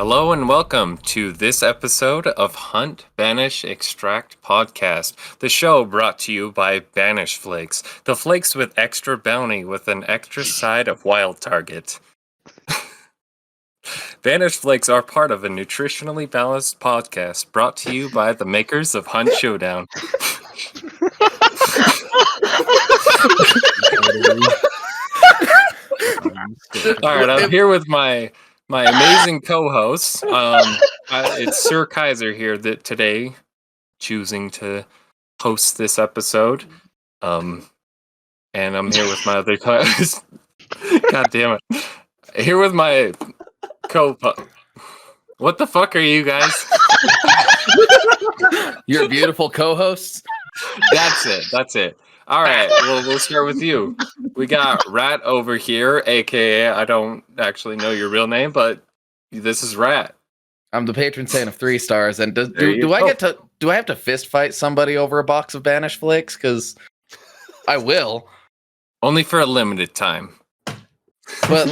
Hello and welcome to this episode of Hunt, Banish, Extract podcast, the show brought to you by Banish Flakes, the flakes with extra bounty with an extra side of wild target. Banish Flakes are part of a nutritionally balanced podcast brought to you by the makers of Hunt Showdown. Alright, I'm here with my amazing co-hosts. It's Sir Kaiser here today, choosing to host this episode. And I'm here with my other co-host. God damn it. Here with my What the fuck are you guys? Your beautiful co-hosts? That's it. All right, well, we'll start with you. We got Rat over here, aka I don't actually know your real name, but this is Rat. I'm the patron saint of 3 stars, and do I have to fist fight somebody over a box of Banish Flakes? Because I will. Only for a limited time. But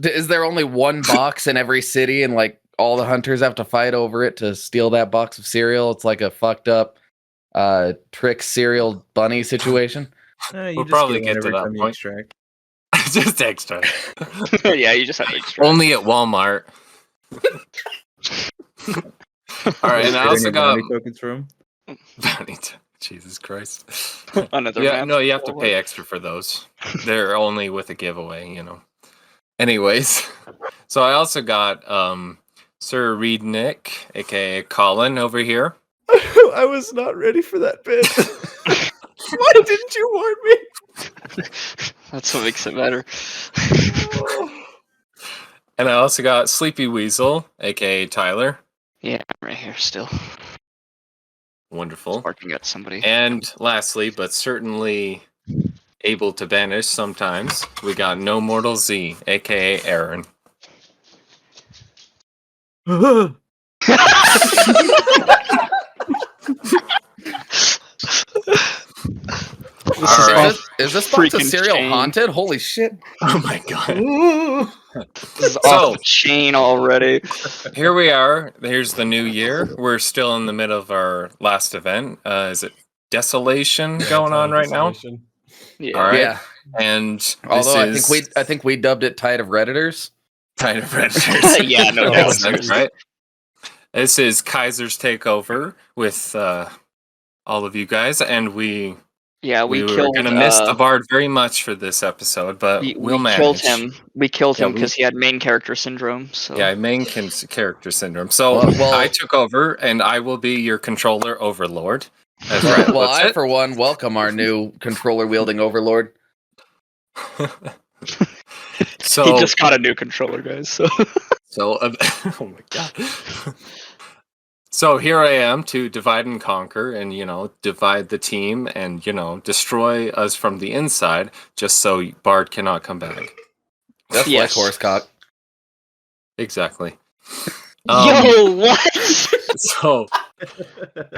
is there only one box in every city, and like all the hunters have to fight over it to steal that box of cereal? It's like a fucked up trick cereal bunny situation. We'll probably get to that point. Just extra. Yeah, you just have to extract. Only at Walmart. All right, and I also got tokens from Jesus Christ. Another yeah, no, you have to pay extra for those. They're only with a giveaway, you know. Anyways, so I also got Sir Reed Nick, aka Colin, over here. I was not ready for that bit. Why didn't you warn me? That's what makes it better. And I also got Sleepy Weasel, aka Tyler. Yeah, I'm right here still. Wonderful. Barking at somebody. And lastly, but certainly able to banish sometimes, we got No Mortal Z, aka Aaron. Is this box of cereal haunted? Holy shit. Oh my god. This is off the chain already. Here we are. Here's the new year. We're still in the middle of our last event. Is it Desolation going on right now? Yeah. All right. Yeah. And although I think we dubbed it Tide of Redditors. Tide of Redditors. Yeah, no doubt. Right. This is Kaiser's takeover with all of you guys, and we were gonna miss the Bard very much for this episode, but we'll manage. We killed him because he had main character syndrome. So. Yeah, character syndrome. So I took over, and I will be your controller overlord. Well, I for one welcome our new controller wielding overlord. So he just got a new controller, guys. So oh my god. So here I am to divide and conquer and, divide the team and, destroy us from the inside just so Bard cannot come back. That's like horsecock. Exactly. Yo, what?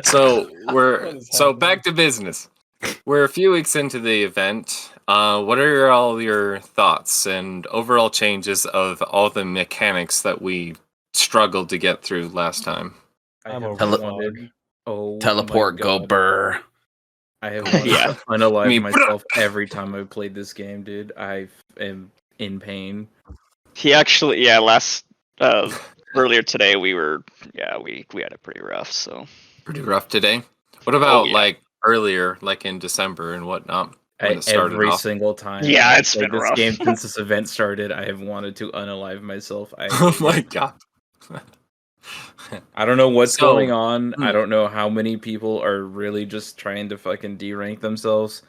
So back to business. We're a few weeks into the event. What are all your thoughts and overall changes of all the mechanics that we struggled to get through last time? Teleport, go burr. I have unalive myself every time I've played this game, dude. I am in pain. He actually, earlier today we had it pretty rough. So pretty rough today. What about like earlier, like in December and whatnot? Every single time. Yeah, it's been this rough. game since this event started. I have wanted to unalive myself. Oh my god. I don't know what's going on. I don't know how many people are really just trying to fucking D-rank themselves.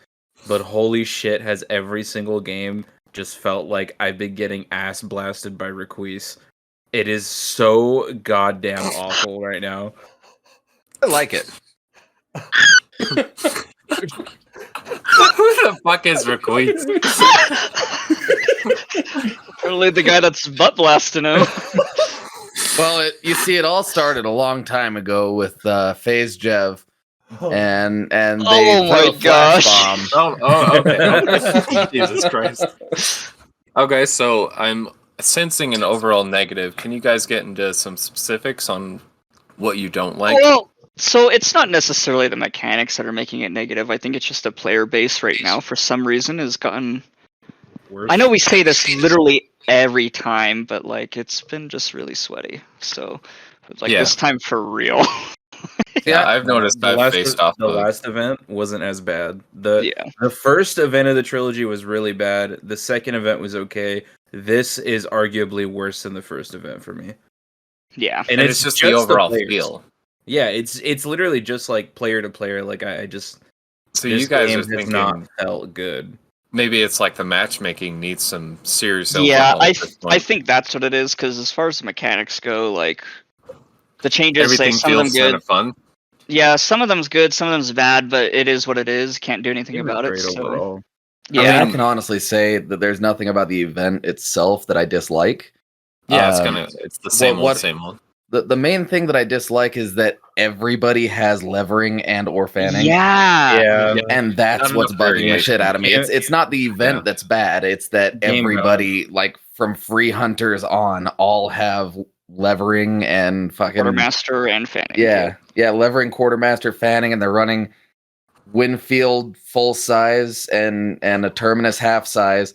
But holy shit, has every single game just felt like I've been getting ass blasted by Requise. It is so goddamn awful right now. I like it. Who the fuck is Requise? Probably the guy that's butt blasting him. Well, it all started a long time ago with FaZe Jev, and they my gosh! Okay. Jesus Christ. Okay, so I'm sensing an overall negative, can you guys get into some specifics on what you don't like? Well, so it's not necessarily the mechanics that are making it negative. I think it's just the player base right now, for some reason, has gotten. Worse. I know we say this literally every time, but like it's been just really sweaty. So, like Yeah. this time for real. Yeah, I've noticed I've faced off the last event wasn't as bad. Yeah. The first event of the trilogy was really bad. The second event was okay. This is arguably worse than the first event for me. Yeah. And it's just the overall feel. Yeah, it's literally just like player to player. Like I just So this you guys game are has thinking not felt good. maybe it's like the matchmaking needs some serious Yeah, overhaul at this point. I think that's what it is. Because as far as the mechanics go, like the changes, Everything some of them feels good. kind of fun. Yeah, some of them's good, some of them's bad, but it is what it is. Can't do anything about it. Great So overall. yeah, I mean, I can honestly say that there's nothing about the event itself that I dislike. Yeah, it's the same same old. The main thing that I dislike is that everybody has levering and or fanning. yeah. And that's Not what's enough bugging the shit out of me. It's not the event that's bad. It's that Game everybody, like from free hunters on, all have levering and fucking Quartermaster and fanning. Yeah, levering, quartermaster, fanning, and they're running Winfield full size and a terminus half size.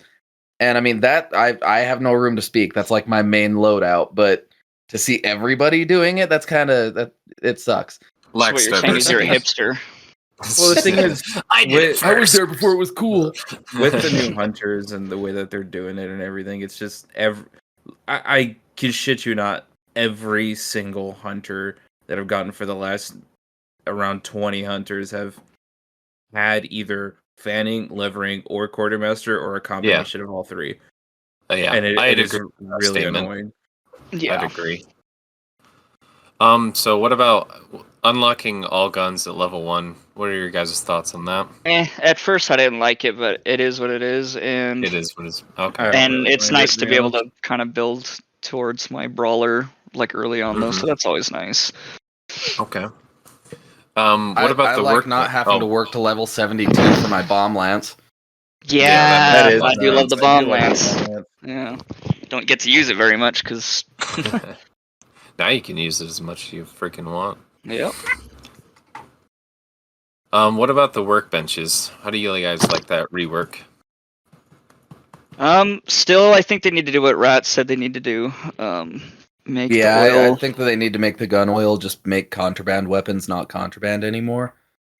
And I mean that I have no room to speak. That's like my main loadout, but to see everybody doing it, that's kind of that it sucks. So what you're saying is you're a hipster. Well, the thing is, I was there before it was cool. with the new hunters and the way that they're doing it and everything, it's just I can shit you not, every single hunter that I've gotten for the last around 20 hunters have had either fanning, levering, or quartermaster, or a combination of all three. Yeah, And it is agree with that really statement. annoying. Yeah. I'd agree. So what about unlocking all guns at level 1? What are your guys' thoughts on that? At first I didn't like it, but it is what it is, and It is what it is. Okay. and it's nice it, to be able to kind of build towards my brawler like early on though, so that's always nice. Okay. What about I the like work? not having to work to level 72 for my bomb lance. Yeah, that is I do love the nice. bomb lance. Yeah, don't get to use it very much because. Now you can use it as much as you freaking want. Yep. What about the workbenches? How do you guys like that rework? Still, I think they need to do what Rat said they need to do. Make the I oil. think that they need to make the gun oil just make contraband weapons not contraband anymore.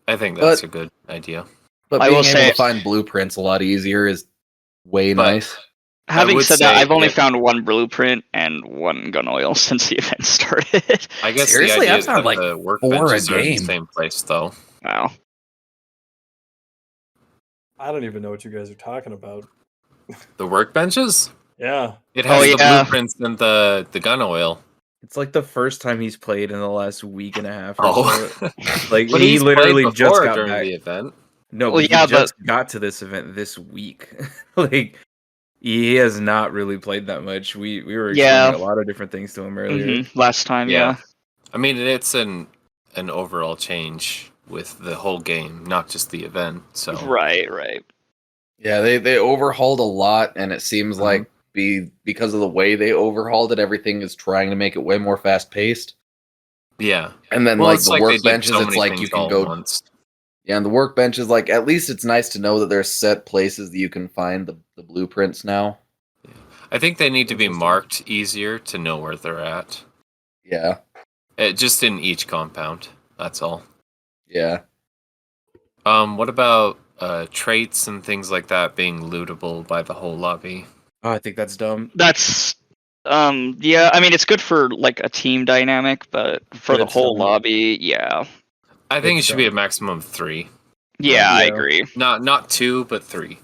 I think that's a good idea. But I being will able say- to find blueprints a lot easier is way nice. Having would said that, say I've only that- found one blueprint and one gun oil since the event started. I guess Seriously, the idea I've is found that like the 4 a workbenches are in the game. same place, though. Wow. I don't even know what you guys are talking about. The workbenches? Yeah. It has the yeah. blueprints and the gun oil. It's like the first time he's played in the last week and a half or Oh, so. Like but he he's literally played just before got during back. the event. No, Well, but yeah, he just got to this event this week. Like he has not really played that much. We were explaining a lot of different things to him earlier. Last time, yeah. I mean, it's an overall change with the whole game, not just the event. So Right. Yeah, they overhauled a lot, and it seems like because of the way they overhauled it, everything is trying to make it way more fast paced. yeah, And then well, like it's the like they did workbenches, so it's many like things you can all go. at once. Yeah, and the workbenches, like at least it's nice to know that there's set places that you can find the blueprints now. I think they need to be marked easier to know where they're at. Yeah, Just in each compound. That's all. yeah. What about traits and things like that being lootable by the whole lobby? Oh, I think that's dumb. That's yeah, I mean it's good for like a team dynamic, but for But the it's whole dumb. lobby, yeah. I think it It's should be a maximum of 3. Yeah, I Yeah. agree. Not 2, but 3.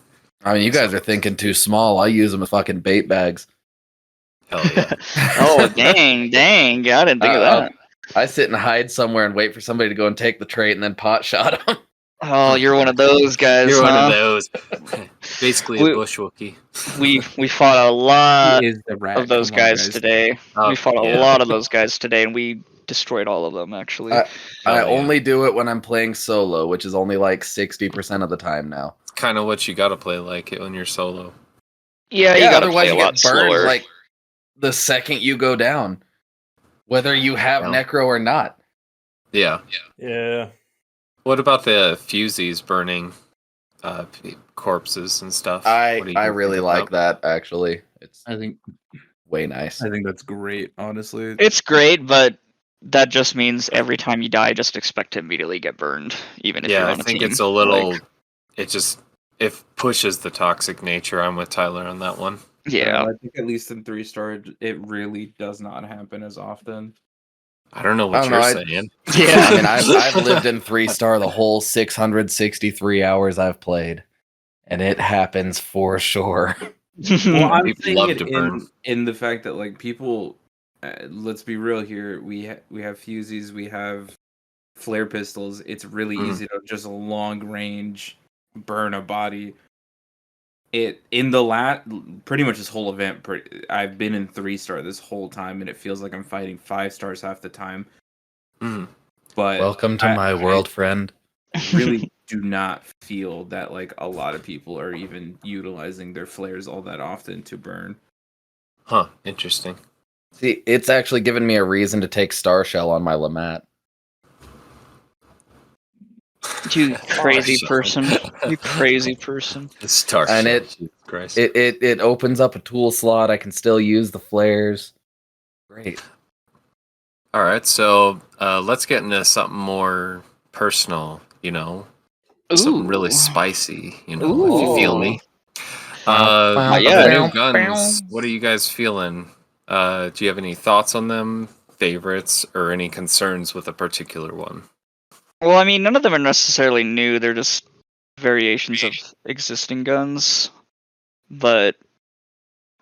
I mean, you guys are thinking too small. I use them as fucking bait bags. Hell yeah. Oh dang, I didn't think of that. I sit and hide somewhere and wait for somebody to go and take the trait and then pot shot them. Oh, you're one of those guys, You're one huh? of those. Basically We- a bush Wookie. We fought a lot He is the rat. of those Come on, guys today. We fought a yeah. lot of those guys today, and we destroyed all of them actually. I Hell yeah. only do it when I'm playing solo, which is only like 60% of the time now. It's kind of what you gotta play like it when you're solo. yeah, you gotta otherwise play a you lot get burned. slower. Like the second you go down, whether you have necro or not. Yeah. Yeah. What about the fusies burning corpses and stuff? I What do you really think like about? that, actually. It's I think way nice. that's great, honestly. It's great, but that just means every time you die, just expect to immediately get burned, even if you're Yeah, I on a think team. it's a little. It pushes the toxic nature. I'm with Tyler on that one. Yeah. I think at least in 3-star, it really does not happen as often. I don't know what you're saying. Yeah. I mean, I've lived in 3-star the whole 663 hours I've played, and it happens for sure. Well, I'm People saying love it to burn. in the fact that like people, let's be real here. We have fusies, we have flare pistols. It's really easy to just long range burn a body. It in the pretty much this whole event. I've been in 3-star this whole time, and it feels like I'm fighting 5 stars half the time. But Welcome to my world, friend. Really do not feel that like a lot of people are even utilizing their flares all that often to burn. Huh, interesting. See, it's actually given me a reason to take Star Shell on my Lamat. You crazy person. You crazy person. The Star And Shell, it- Jesus Christ. It opens up a tool slot. I can still use the flares. Great. All right, so let's get into something more personal, something really spicy, if you feel me. Yeah. The new guns, what are you guys feeling? Do you have any thoughts on them, favorites, or any concerns with a particular one? Well, I mean, none of them are necessarily new. They're just variations of existing guns. But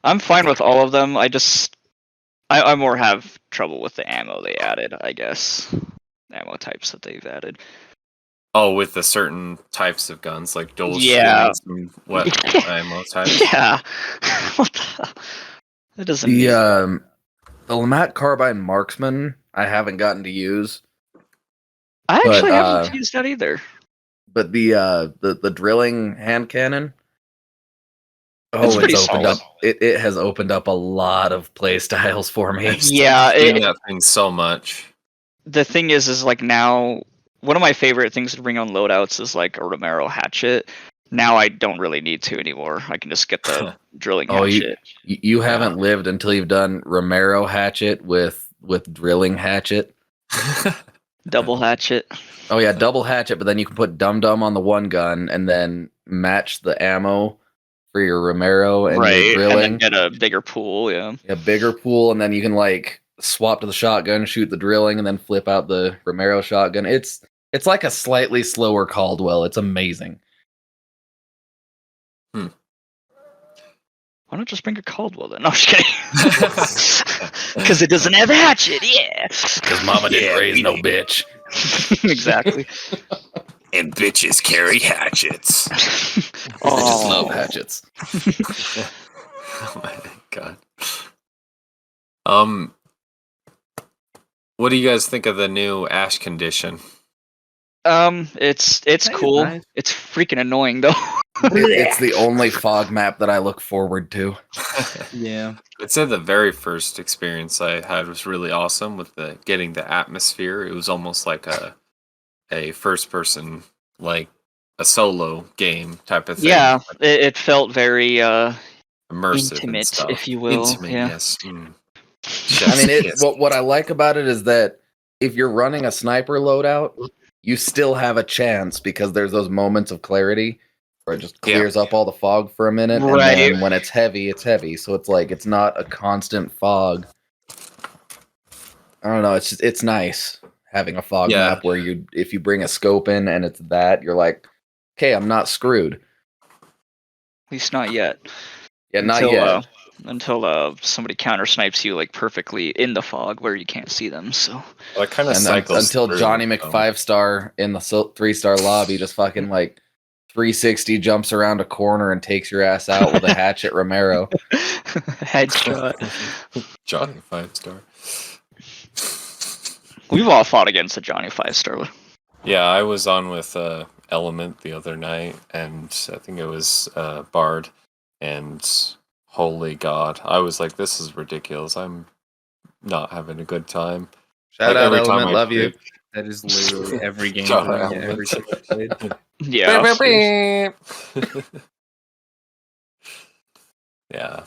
I'm fine with all of them. I more have trouble with the ammo they added, I guess. Ammo types that they've added. Oh, with the certain types of guns, like dual Yeah. shoots and what ammo types? Yeah. What the? That doesn't The make the Lamat Carbine Marksman I haven't gotten to use, I actually but, haven't used that either. but the drilling hand cannon. It's Oh, pretty it's opened solid. up. It has opened up a lot of play styles for me. Yeah, I've seen that thing so much. the thing is like now one of my favorite things to bring on loadouts is like a Romero hatchet. Now I don't really need to anymore. I can just get the drilling Oh, hatchet. you haven't lived until you've done Romero hatchet with drilling hatchet. Double hatchet. Oh yeah, double hatchet, but then you can put Dum Dum on the one gun and then match the ammo for your Romero and your drilling. And then get a bigger pool, yeah. A bigger pool, and then you can like swap to the shotgun, shoot the drilling, and then flip out the Romero shotgun. It's like a slightly slower Caldwell. It's amazing. Why not just bring a Caldwell then? No, I'm just kidding. Because it doesn't have a hatchet, yeah. Because Mama didn't raise no bitch. Exactly. And bitches carry hatchets. I just love hatchets. Oh my god. What do you guys think of the new ash condition? It's cool. Nice. It's freaking annoying though. It's the only fog map that I look forward to. Yeah. I'd say the very first experience I had was really awesome with getting the atmosphere. It was almost like a first person, like a solo game type of thing. Yeah, it felt very Immersive, intimate, and stuff. if you will. Intimate, Yeah. yes. I mean, what I like about it is that if you're running a sniper loadout, you still have a chance because there's those moments of clarity where it just clears up all the fog for a minute, and then when it's heavy, it's heavy. So it's like it's not a constant fog. I don't know. It's nice having a fog map where if you bring a scope in and it's that, you're like, okay, I'm not screwed. At least not yet. Yeah, not yet. Until somebody counter snipes you like perfectly in the fog where you can't see them. So it kind of cycles until through, Johnny Mc5-star in the 3-star lobby just fucking like 360 jumps around a corner and takes your ass out with a hatchet Romero. Headshot. Johnny 5-star. We've all fought against a Johnny 5-star. Yeah, I was on with Element the other night, and I think it was Bard, and holy God. I was like, this is ridiculous. I'm not having a good time. Shout out, every time Element. I Love you. pick- That is literally every game Shout playing out, it, every time I played. Yeah. Yeah.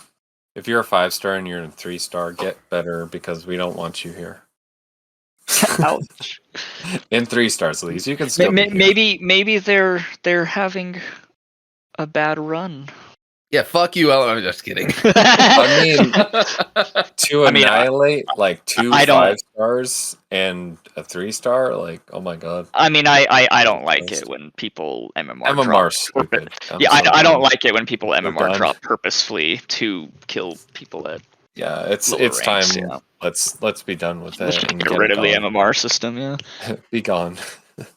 If you're a 5-star and you're in 3-star, get better because we don't want you here. Ouch. In 3 stars, at least you can still be here. Maybe they're having a bad run. Yeah, fuck you, Element. I'm just kidding. I mean, to I mean, annihilate like 2 I don't- 5-stars and a 3-star, like, oh my God. I mean, I don't like it when people MMR drop. MMR's stupid. Yeah, I sorry. don't like it when people MMR done. drop purposefully to kill people at Yeah, it's lower time. ranks, yeah. Let's be done with Let's it and get rid of the gone. MMR system, yeah. Be gone.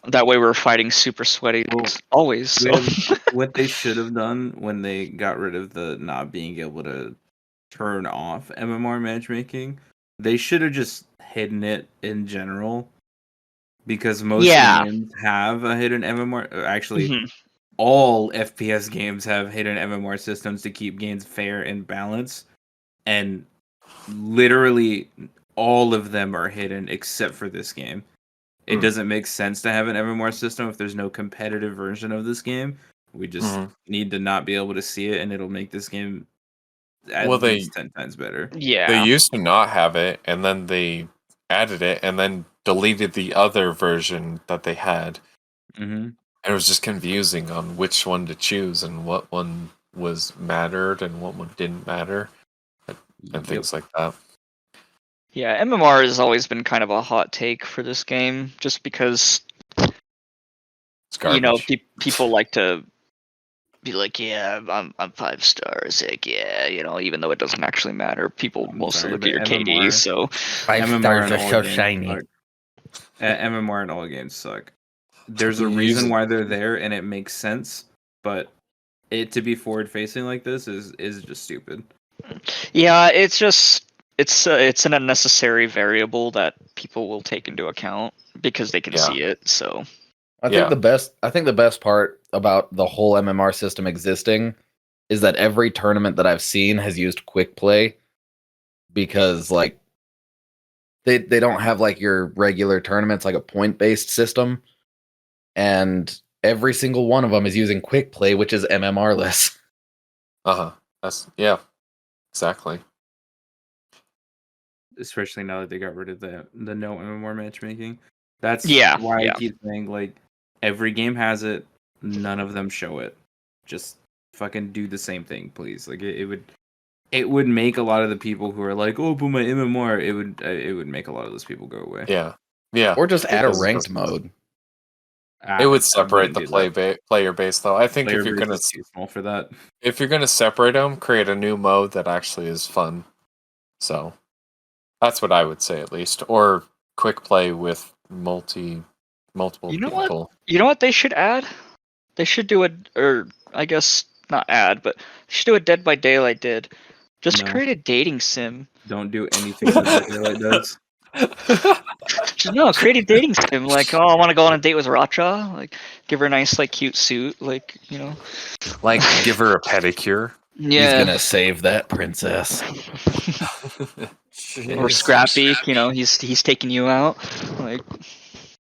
That way we're fighting super sweaty always. So. What they should have done when they got rid of the not being able to turn off MMR matchmaking, they should have just hidden it in general. Because most games have a hidden MMR. Actually, all FPS games have hidden MMR systems to keep games fair and balanced. And literally all of them are hidden except for this game. It doesn't make sense to have an MMR system if there's no competitive version of this game. We just need to not be able to see it, and it'll make this game at least 10 times better. Yeah. They used to not have it, and then they added it, and then deleted the other version that they had. And it was just confusing on which one to choose and what one was mattered and what one didn't matter, and things like that. Yeah, MMR has always been kind of a hot take for this game, just because It's garbage. people like to be like, yeah, I'm 5 stars, like, yeah, even though it doesn't actually matter, people mostly look at your KD. So 5 stars are so shiny. MMR and all games suck. There's a reason why they're there, and it makes sense, but it to be forward facing like this is just stupid. Yeah, it's just it's an unnecessary variable that people will take into account because they can see it. So I think the best part about the whole MMR system existing is that every tournament that I've seen has used quick play, because like they don't have like your regular tournaments like a point-based system, and every single one of them is using quick play, which is MMR-less. That's exactly. Especially now that they got rid of the no MMR matchmaking. That's why I keep saying, like, every game has it, none of them show it. Just fucking do the same thing, please. Like it would make a lot of the people who are like, oh, but my MMR, it would make a lot of those people go away. Yeah. Or just add a ranked mode. It would separate the player base, though. I think if you're gonna too small for that, if you're gonna separate them, create a new mode that actually is fun. So that's what I would say, at least, or quick play with multiple people. You know what they should add? They should do I guess not add, but they should do what Dead by Daylight did. Just create a dating sim. Don't do anything that Dead by Daylight does. No, create a dating sim. Like, oh, I want to go on a date with Racha. Like, give her a nice, like, cute suit. Like, like give her a pedicure. Yeah, he's gonna save that princess. Or Scrappy. He's taking you out. Like,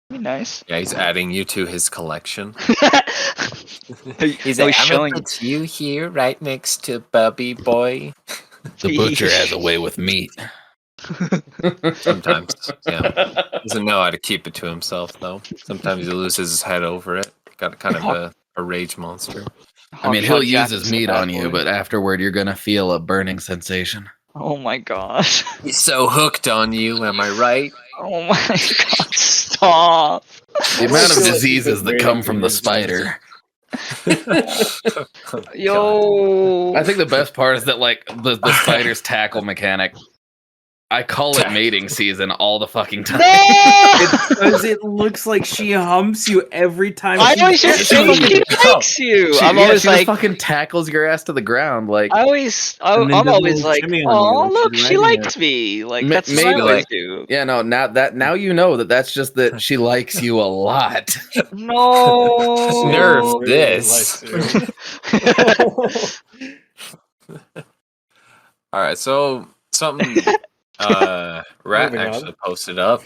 be nice. Yeah, he's adding you to his collection. He's always showing put you here, right next to Bubby Boy. The butcher has a way with meat. Sometimes, doesn't know how to keep it to himself, though. Sometimes he loses his head over it. Got kind of a rage monster. I mean, he'll use his meat on you, but afterward you're gonna feel a burning sensation. Oh my gosh. He's so hooked on you, am I right? Oh my god, stop. The amount of diseases that come from the spider. Yo. I think the best part is that, like, the spider's tackle mechanic, I call it mating season all the fucking time. Because it looks like she humps you every time. I always just think she likes you. She always like, fucking tackles your ass to the ground. Like, I'm always like, oh look, she likes me. Like that's what I always do. Yeah, no. Now you know that's just that she likes you a lot. No, nerf this. All right, so something Rat Moving actually on. posted up.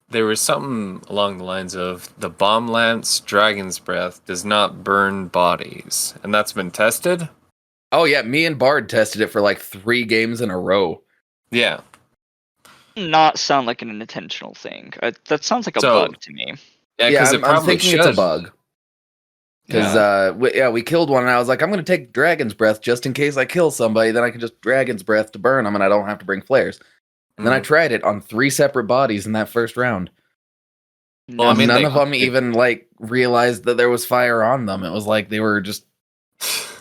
There was something along the lines of the bomb lance dragon's breath does not burn bodies, and that's been tested. Oh yeah, me and Bard tested it for like 3 games in a row. Yeah. Not sound like an intentional thing. That sounds like a So- bug to me. Yeah, Yeah, because it I'm probably thinking should. it's a bug. Because Yeah. we killed one, and I was like, I'm gonna take dragon's breath just in case I kill somebody. Then I can just dragon's breath to burn them, and I don't have to bring flares. And then I Mm. tried it on 3 separate bodies in that first round. Well, I mean, None they- of them even like realized that there was fire on them. It was like they were just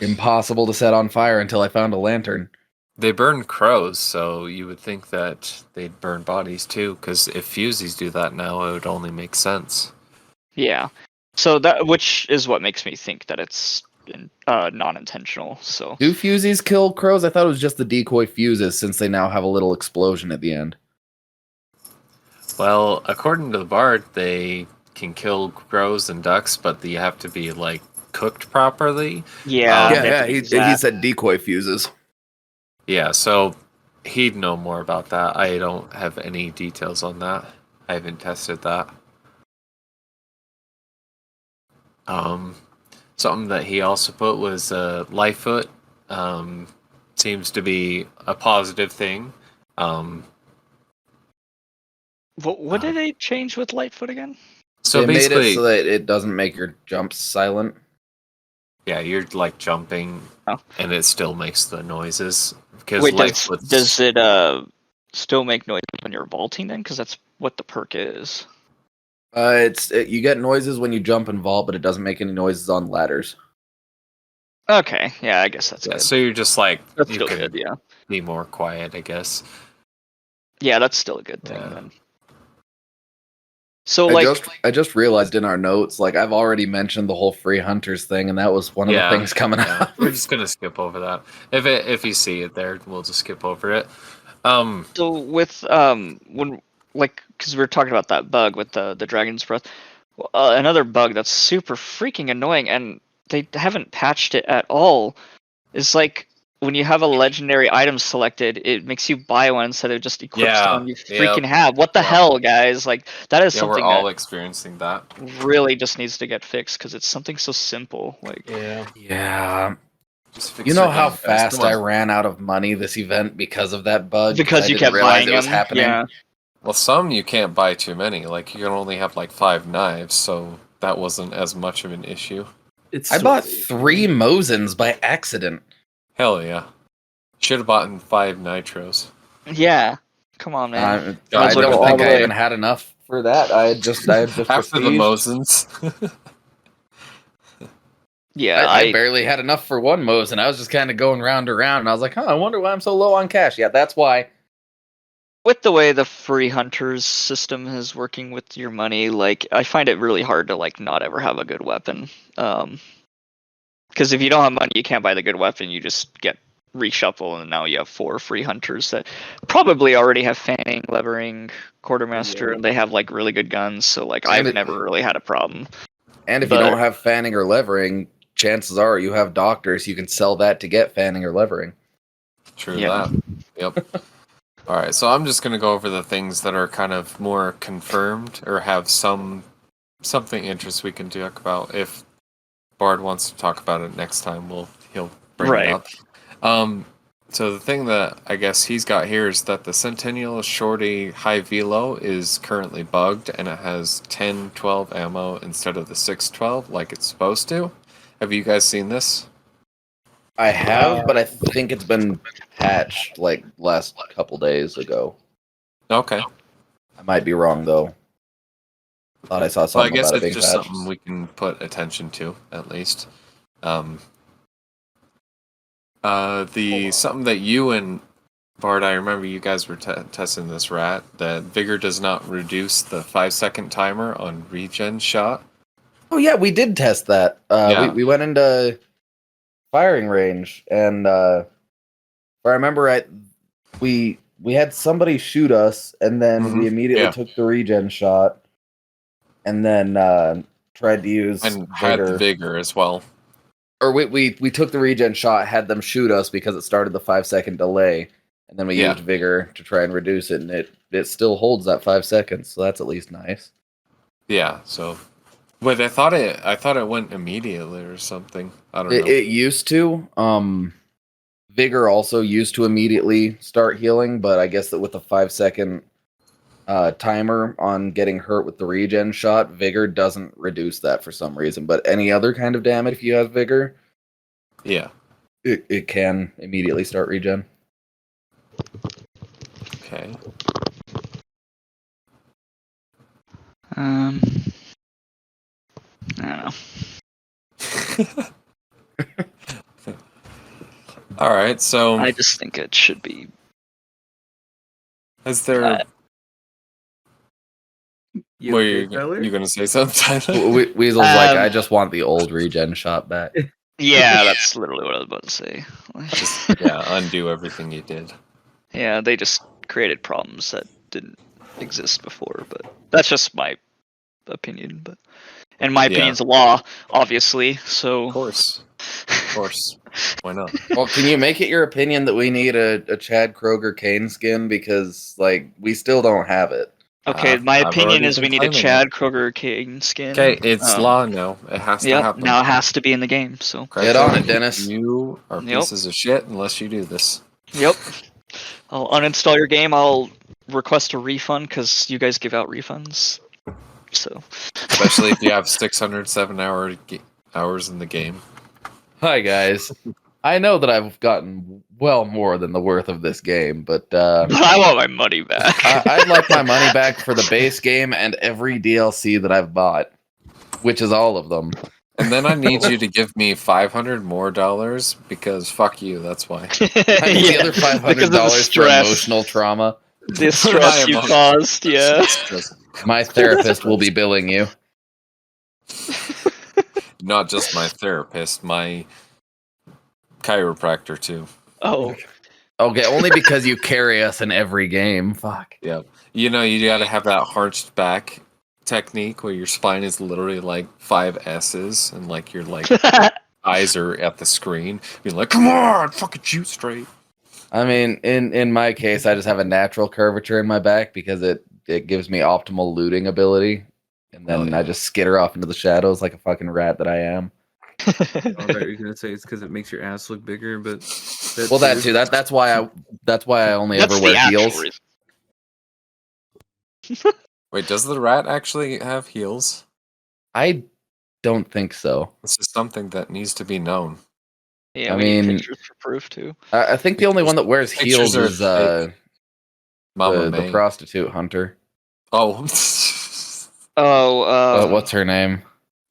impossible to set on fire until I found a lantern. They burn crows, so you would think that they'd burn bodies too. Because if fusies do that now, it would only make sense. Yeah. So that, which is what makes me think that it's non-intentional. So Do fusies kill crows? I thought it was just the decoy fuses, since they now have a little explosion at the end. Well, according to the bard, they can kill crows and ducks, but you have to be like cooked properly. yeah, Um, they have to be he exact. said decoy fuses. Yeah, so he'd know more about that. I don't have any details on that. I haven't tested that. Something that he also put was Lightfoot. Seems to be a positive thing. What did they change with Lightfoot again? So they made basically, it so that it doesn't make your jumps silent. yeah, you're like jumping, Oh. and it still makes the noises because Wait, Lightfoot's does it still make noise when you're vaulting then? Because that's what the perk is. You get noises when you jump and vault, but it doesn't make any noises on ladders. Okay, yeah, I guess that's yeah, good. so you're just like That's you still can good, yeah. be more quiet, I guess. Yeah, that's still a good thing Yeah. then. So like, I just realized in our notes, like I've already mentioned the whole free hunters thing, and that was one of Yeah, the things coming Yeah, out. we're just gonna skip over that. If you see it there, we'll just skip over it. so with when like because we were talking about that bug with the dragon's breath, another bug that's super freaking annoying, and they haven't patched it at all. Is like when you have a legendary item selected, it makes you buy one instead of just equips the Yeah, one you yep, freaking have. What the yep. hell, guys? Like that is Yeah, we're something all that experiencing that. really just needs to get fixed because it's something so simple. Like Yeah. Yeah. Just fix You know your how game, guys. fast Come I on. ran out of money this event because of that bug? because I you didn't kept realize buying it was them. happening. Yeah. Well, some you can't buy too many. Like you can only have like 5 knives, so that wasn't as much of an issue. It's I so- bought 3 Mosins by accident. Hell yeah! Should have bought 5 nitros. Yeah. Come on, man. I Might don't as well go all think the I way. even had enough for that. I had just After the prestige. Mosins. Yeah, I barely had enough for 1 Mosin. I was just kind of going round and round, and I was like, I wonder why I'm so low on cash. Yeah, that's why. with the way the free hunters system is working with your money, like I find it really hard to like not ever have a good weapon. Because if you don't have money, you can't buy the good weapon. You just get reshuffle, and now you have 4 free hunters that probably already have fanning, levering, quartermaster, Yeah. and they have like really good guns. So like And I've it- never really had a problem. And if But- you don't have fanning or levering, chances are you have doctors. You can sell that to get fanning or levering. True Yeah. that. Yep. All right, so I'm just gonna go over the things that are kind of more confirmed or have something interest we can talk about. If Bard wants to talk about it next time, he'll bring Right. it up. So the thing that I guess he's got here is that the Centennial Shorty High Velo is currently bugged, and it has 10-12 ammo instead of the 6-12 like it's supposed to. Have you guys seen this? I have, but I think it's been patched like last couple days ago. Okay. I might be wrong though. Thought I saw Well, I something guess about it it's being just patched. something we can put attention to, at least. Something that you and Bard, I remember you guys were testing this rat. That Vigor does not reduce the 5-second timer on regen shot. Oh yeah, we did test that. Yeah. We went into firing range, and if I remember right, we had somebody shoot us, and then we immediately yeah. took the regen shot, and then tried to use And had the Vigor as well. or we took the regen shot, had them shoot us because it started the 5-second delay, and then we used vigor to try and reduce it, and it still holds that 5 seconds, so that's at least nice. Yeah. So, but I thought it went immediately or something. I don't know. It used to. Vigor also used to immediately start healing, but I guess that with the 5-second timer on getting hurt with the regen shot, Vigor doesn't reduce that for some reason. But any other kind of damage, if you have Vigor, it can immediately start regen. Okay. I don't know. All right, so I just think it should be. is there? Were you going to say something, Tyler? Weasel's like, I just want the old regen shot back. Yeah, that's literally what I was about to say. Just undo everything you did. Yeah, they just created problems that didn't exist before, but that's just my opinion. But and my opinion's a law, obviously. So of course. Why not? Well, can you make it your opinion that we need a Chad Kroger Kane skin, because like we still don't have it? Okay, my opinion is we need a Chad Kroger Kane skin. Okay, it's law now. It has to happen. Now it has to be in the game. So get on it, Dennis. You are pieces of shit unless you do this. Yep. I'll uninstall your game. I'll request a refund because you guys give out refunds. So. Especially if you have 607 hours in the game. Hi guys. I know that I've gotten well more than the worth of this game, but I want my money back. I'd like my money back for the base game and every DLC that I've bought, which is all of them. And then I need you to give me $500 more because fuck you. That's why. I need the other $500 for emotional trauma. The stress you caused, yeah. My therapist will be billing you. Not just my therapist, my chiropractor too. Oh. Okay, only because you carry us in every game. Fuck. Yeah. You know, you gotta have that arched back technique where your spine is literally like 5 S's and like your like eyes are at the screen. You're like, come on, fucking shoot straight. I mean, in my case, I just have a natural curvature in my back because it gives me optimal looting ability. And then I just skitter off into the shadows like a fucking rat that I am. I thought you were gonna say it's because it makes your ass look bigger, but that too. That's why I only ever wear heels. Wait, does the rat actually have heels? I don't think so. This is something that needs to be known. Yeah, I mean, need pictures for proof too. I think the only one that wears heels is the prostitute hunter. Oh. What's her name?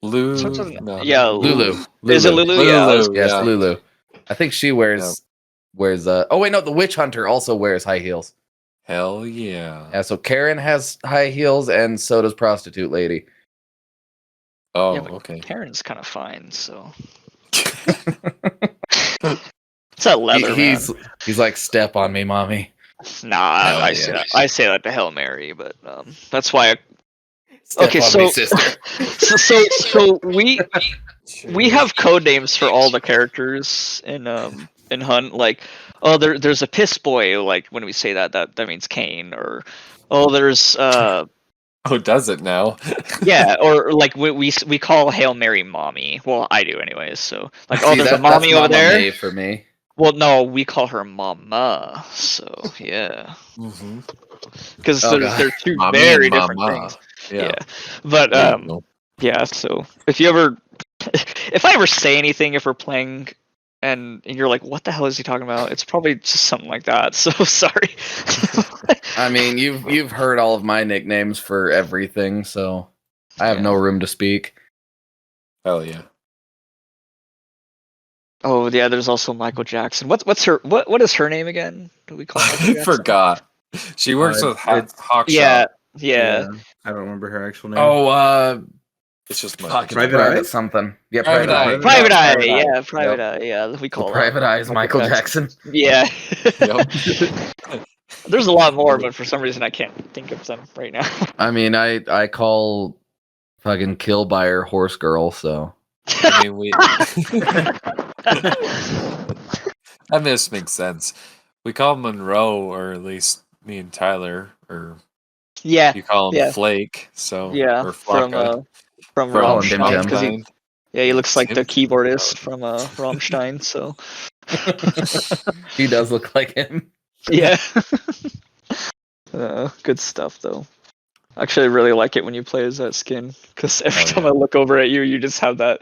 Lulu. No. Yeah, Lulu. Is it Lulu? Yes, Lulu. I think she wears. Oh wait, no, the witch hunter also wears high heels. Hell yeah. Yeah, so Karen has high heels, and so does prostitute lady. Oh, yeah, okay. Karen's kind of fine, so. It's that leather. He's like, step on me, mommy. Nah, I say that to Hail Mary, but that's why. Step on me, sister. so we have code names for all the characters in Hunt. Like, oh, there's a piss boy. Like when we say that means Kane. Or there's Oh, does it now? Yeah, or like we call Hail Mary mommy. Well, I do anyways. So like, there's a mommy over there. May for me. Well, no, we call her mama. So yeah. Because they're two very different things. Yeah. But yeah. So if I ever say anything, if we're playing and you're like, what the hell is he talking about? It's probably just something like that. So sorry. I mean, you've heard all of my nicknames for everything, so I have no room to speak. Hell yeah. Oh yeah, there's also Michael Jackson. What is her name again? Do we call her? I forgot. She works with Hawk. Yeah. I don't remember her actual name. Oh, it's just Private Eye something. Yeah, Private Eye. Yeah, Private Eye. Yeah, we call Private Eye is Michael Jackson. Yeah. There's a lot more, but for some reason I can't think of them right now. I mean, I call fucking Killbuyer Horse Girl, so I mean, we. That just makes sense. We call him Monroe, or at least me and Tyler, or Yeah, you call him yeah. Flake. So yeah, or from Flocka from Call him Tim Rammstein, Tim. because he looks like the Tim. keyboardist from Rammstein. So He does look like him. yeah, good stuff though. Actually, I really like it when you play as that skin, because every time I look over at you, you just have that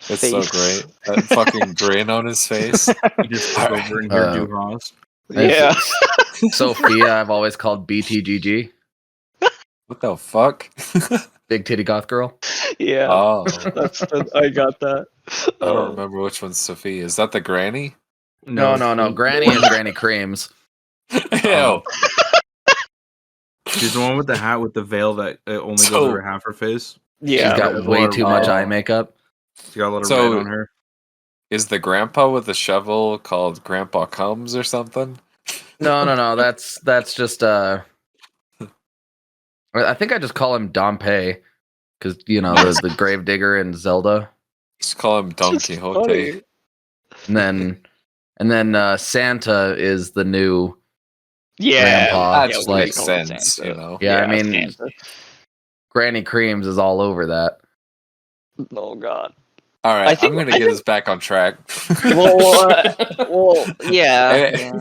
It's face. so great. That fucking grin on his face. You just look over and hear Duhas. Yeah. Sophia, I've always called BTGG. What the fuck? Big titty goth girl. Yeah. Oh, I got that. I don't remember which one's Sophie. Is that the granny? No. Granny is Granny Creams. Ew. She's the one with the hat with the veil that only goes So- over half her face. Yeah. She's got way too much eye makeup. She's got a lot of So- red on her. Is the grandpa with the shovel called Grandpa Comes or something? No. That's just I think I just call him Dompe because the grave digger in Zelda, Just call him Don Just Quixote. funny. and then Santa is the new Yeah. grandpa. That yeah, just we makes call it sense, Santa. you know. Yeah, I mean, Santa. Granny Creams is all over that. Oh God. All right, I think- I'm gonna I get us back on track. Well, yeah. Eh, yeah.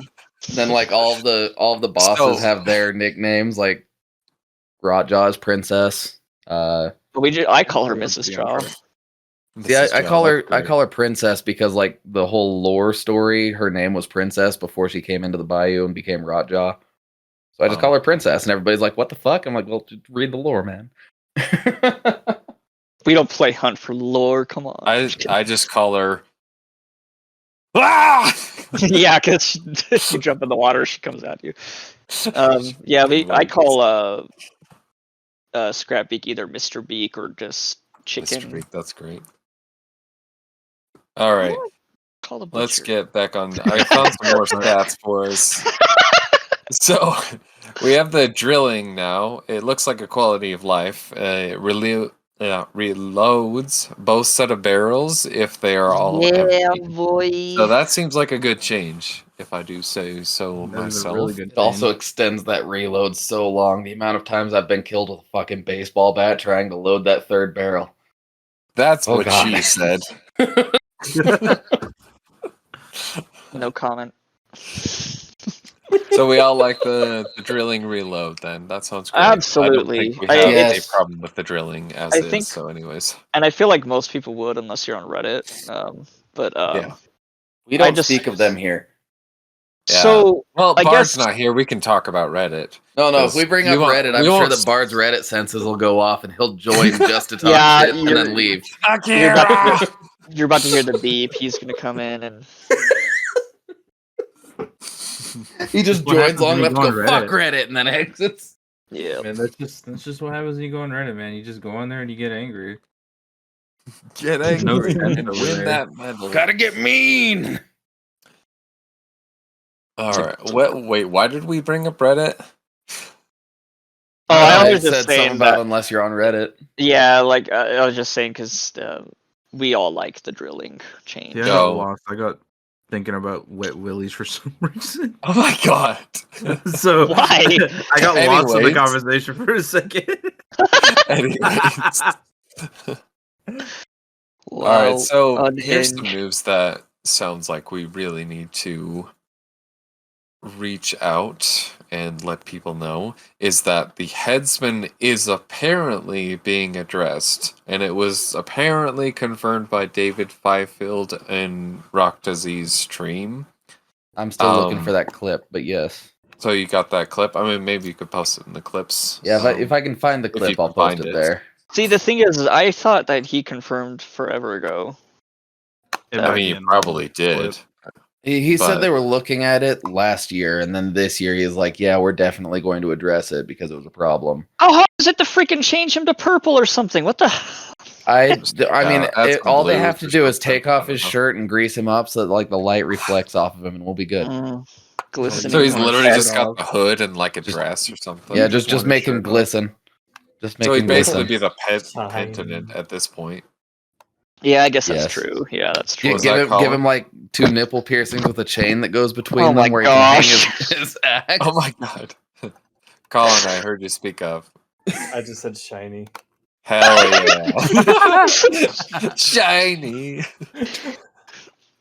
Then like all of the bosses So- have their nicknames, like Rotjaw's Princess. But I call her Mrs. Chow. See, I call her Princess because like the whole lore story, her name was Princess before she came into the Bayou and became Rotjaw. So I just call her Princess, and everybody's like, "What the fuck?" I'm like, "Well, just read the lore, man." We don't play Hunt for lore. Come on. I just call her. Ah! Yeah, because you jump in the water, she comes at you. Yeah, I call Scrap Beak either Mr. Beak or just Chicken. Mr. Beak, that's great. All right, Call the let's butcher. get back on. I found some more stats for us. So we have the drilling now. It looks like a quality of life. It reloads both set of barrels if they are all empty. boy. So that seems like a good change, if I do say so That is a myself. really good It also thing. extends that reload so long. The amount of times I've been killed with a fucking baseball bat trying to load that third barrel. That's Oh, what God. she said. No comment. So we all like the drilling reload then. That sounds great. Absolutely. I don't think we have Yes. a problem with the drilling as I is, think- so anyways. And I feel like most people would, unless you're on Reddit. But Yeah. We don't I just- speak of them here. Yeah. So Well, I Bard's guess- not here. We can talk about Reddit. No, Because if we bring we up won't- Reddit, we I'm sure won't- that Bard's Reddit senses will go off and he'll join just to talk Yeah, shit and then leave. you're about to hear the beep. He's gonna come in and He just What joins happens long when you enough to go go, on fuck Reddit? Reddit, and then exits. yeah. Man, that's just what happens when you go on Reddit, man. You just go on there and you get angry. Get No angry sense and over win there. that medal. Gotta get mean. All right. Wait, why did we bring up Reddit? Oh, I was said just something saying about that. unless you're on Reddit. Yeah, like I was just saying because we all like the drilling change. Yeah, I Go. got lost. I got thinking about wet willies for some reason. Oh my god. So Why? I got lost in the Anyways. conversation for a second. Anyways. Wow. All right, so here's some unhinged. news that sounds like we really need to reach out and let people know is that the headsman is apparently being addressed, and it was apparently confirmed by David Fifield in Rocktazi's stream. I'm still looking Um, for that clip, but yes. So you got that clip? I mean, maybe you could post it in the clips. Yeah, if I can find the if you clip, can I'll post find it it. there. See, the thing is, I thought that he confirmed forever ago. I mean, you probably did. He said But- they were looking at it last year, and then this year he's like, "Yeah, we're definitely going to address it because it was a problem." How hard is it to freaking change him to purple or something? What the? I Yeah, mean, that's all they blue have to or do is something. take off I his don't know. shirt and grease him up so that like the light reflects off of him, and we'll be good. Glistening. So he's on his literally head. just got the hood and like a dress or something. Yeah, just want make his him shirt off. glisten. Just make So he'd him basically glisten. be the Fine. penitent at this point. Yeah, I guess that's Yes. true. Yeah, that's Give, true. was give that, him, give Colin? him like 2 nipple piercings with a chain that goes between Oh my them, where he can hang gosh. his axe. Oh my god. Colin, I heard you speak of. I just said shiny. Hell yeah. Shiny.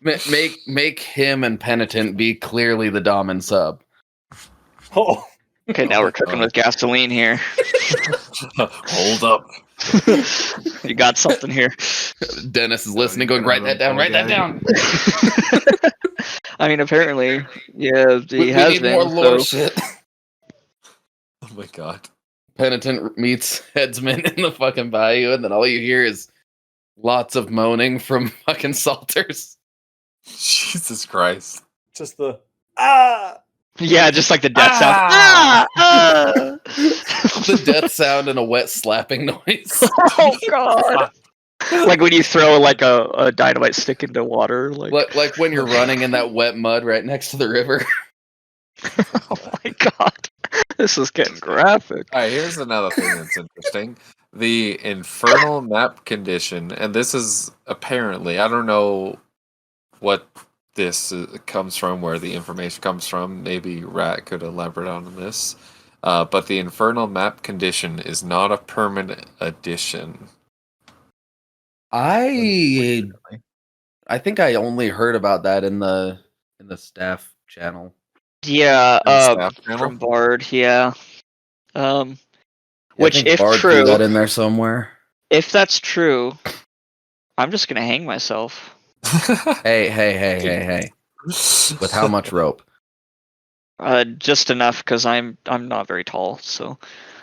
Make him and Penitent be clearly the dom and sub. Oh, Okay, now Oh we're my cooking God. with gasoline here. Hold up. You got something here. Dennis is listening, going, write that down, write that down. I mean, apparently, yeah, he We has need been. more lore So. shit. Oh my god. Penitent meets Headsman in the fucking bayou, and then all you hear is lots of moaning from fucking Salters. Jesus Christ. just the ah. Yeah, just like the death sound. Ah! The death sound and a wet slapping noise. Oh god! Like when you throw like a dynamite stick into water. Like when you're running in that wet mud right next to the river. Oh my god, this is getting graphic. Alright, here's another thing that's interesting. The infernal map condition, and this is apparently, I don't know what this comes from, where the information comes from. Maybe Rat could elaborate on this. But the infernal map condition is not a permanent addition. I think I only heard about that in the staff channel. Yeah, In the staff channel? from Bard. Yeah. Yeah, Which, I think if Bard threw true, that in there somewhere. if that's true, I'm just gonna hang myself. Hey. With how much rope? Just enough because I'm not very tall, so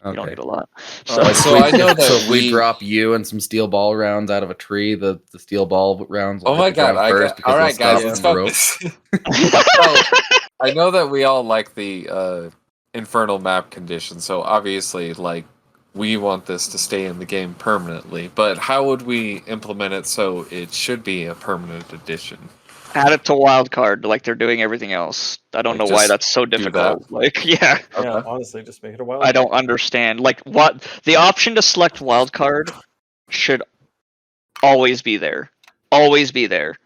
you don't Okay. need a lot. Alright, so I know that So if we we drop you and some steel ball rounds out of a tree, the steel ball rounds will Oh hit my the ground god! first because Alright, they'll guys, stop let's from the rope. focus. So, I know that we all like the infernal map condition, so obviously, like, we want this to stay in the game permanently. But how would we implement it so it should be a permanent addition? Add it to wildcard like they're doing everything else. I don't Like, know why just that's so do difficult. Like, yeah, Yeah, Okay. honestly, just make it a wild. I don't understand. Like, what the option to select wildcard should always be there. Always be there.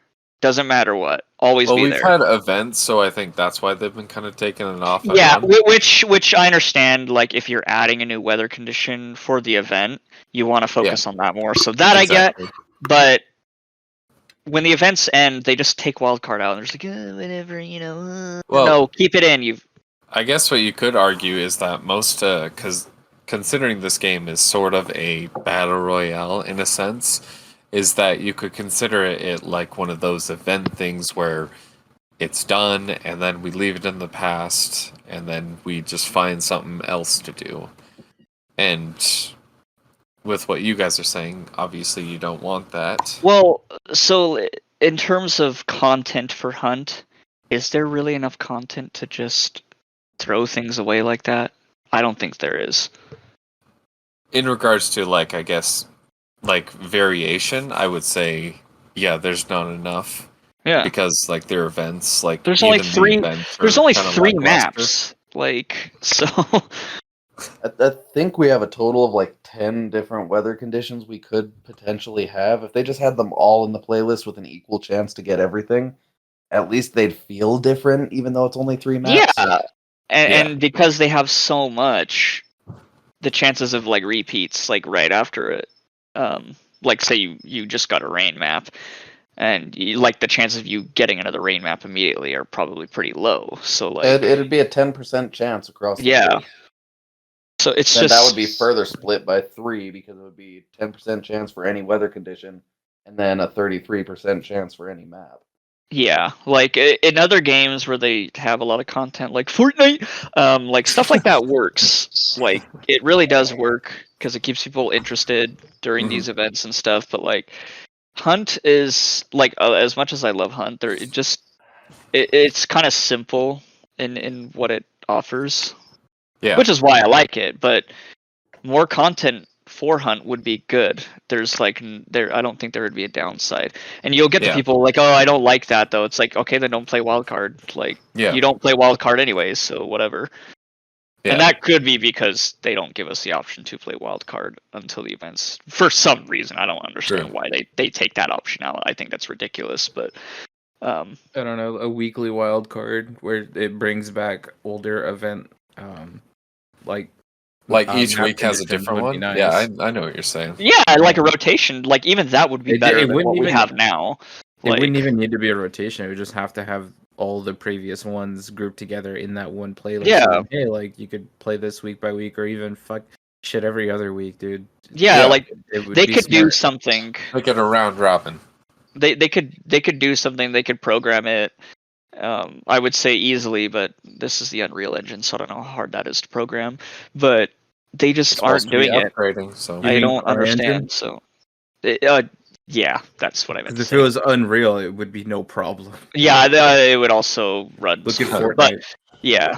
Doesn't matter what. Always Well, be we've there. had events, so I think that's why they've been kind of taking it off. And Yeah, on. which I understand. Like, if you're adding a new weather condition for the event, you want to focus on that more. So that Exactly. I get, but when the events end, they just take wildcard out, and they're just like, whatever, you know. Well, No, keep it in. You've I guess what you could argue is that most, because considering this game is sort of a battle royale in a sense, is that you could consider it like one of those event things where it's done and then we leave it in the past and then we just find something else to do. And with what you guys are saying, obviously you don't want that. Well, so in terms of content for Hunt, is there really enough content to just throw things away like that? I don't think there is. In regards to, like, I guess, like, variation, I would say, yeah, there's not enough. Yeah. Because, like, their events, like, There's only even the three. events There's are only kinda 3 lackluster. maps. Like, so. I think we have a total of like 10 different weather conditions we could potentially have. If they just had them all in the playlist with an equal chance to get everything, at least they'd feel different, even though it's only 3 maps. Yeah. And, Yeah. and because they have so much, the chances of like repeats like right after it, like say you just got a rain map, and like the chances of you getting another rain map immediately are probably pretty low. So like It'd be a 10% chance across the Yeah. board. So it's Then just that would be further split by 3 because it would be 10% chance for any weather condition and then a 33% chance for any map. Yeah, like in other games where they have a lot of content, like Fortnite, like stuff like that works. Like it really does work because it keeps people interested during Mhm. these events and stuff. But like Hunt is like as much as I love Hunt, it's kind of simple in what it offers, Yeah. which is why I like it. But more content for Hunt would be good. There's like I don't think there would be a downside. And you'll get the Yeah. people like, oh, I don't like that though. It's like, okay, then don't play wildcard. Like Yeah. you don't play wildcard anyways, so whatever. And that could be because they don't give us the option to play wildcard until the events. For some reason, I don't understand why they take that option out. I think that's ridiculous, but I don't know, a weekly wild card where it brings back older event, like each map week has a conditions different would be one. nice. Yeah, I know what you're saying. yeah, like a rotation. Like even that would be better than what we have now. It wouldn't even need to be a rotation. It would just have to have all the previous ones grouped together in that one playlist. Yeah. So, hey, like you could play this week by week, or even fuck shit every other week, dude. Yeah, like they could smart. do something. Like it a round robin. They could do something. They could program it. I would say easily, but this is the Unreal Engine, so I don't know how hard that is to program. But they just aren't doing it. Upgrading, so I don't understand. So, yeah, that's what I meant to say. If it was Unreal, it would be no problem. Yeah, it would also run. Look at smooth, Fortnite. but yeah,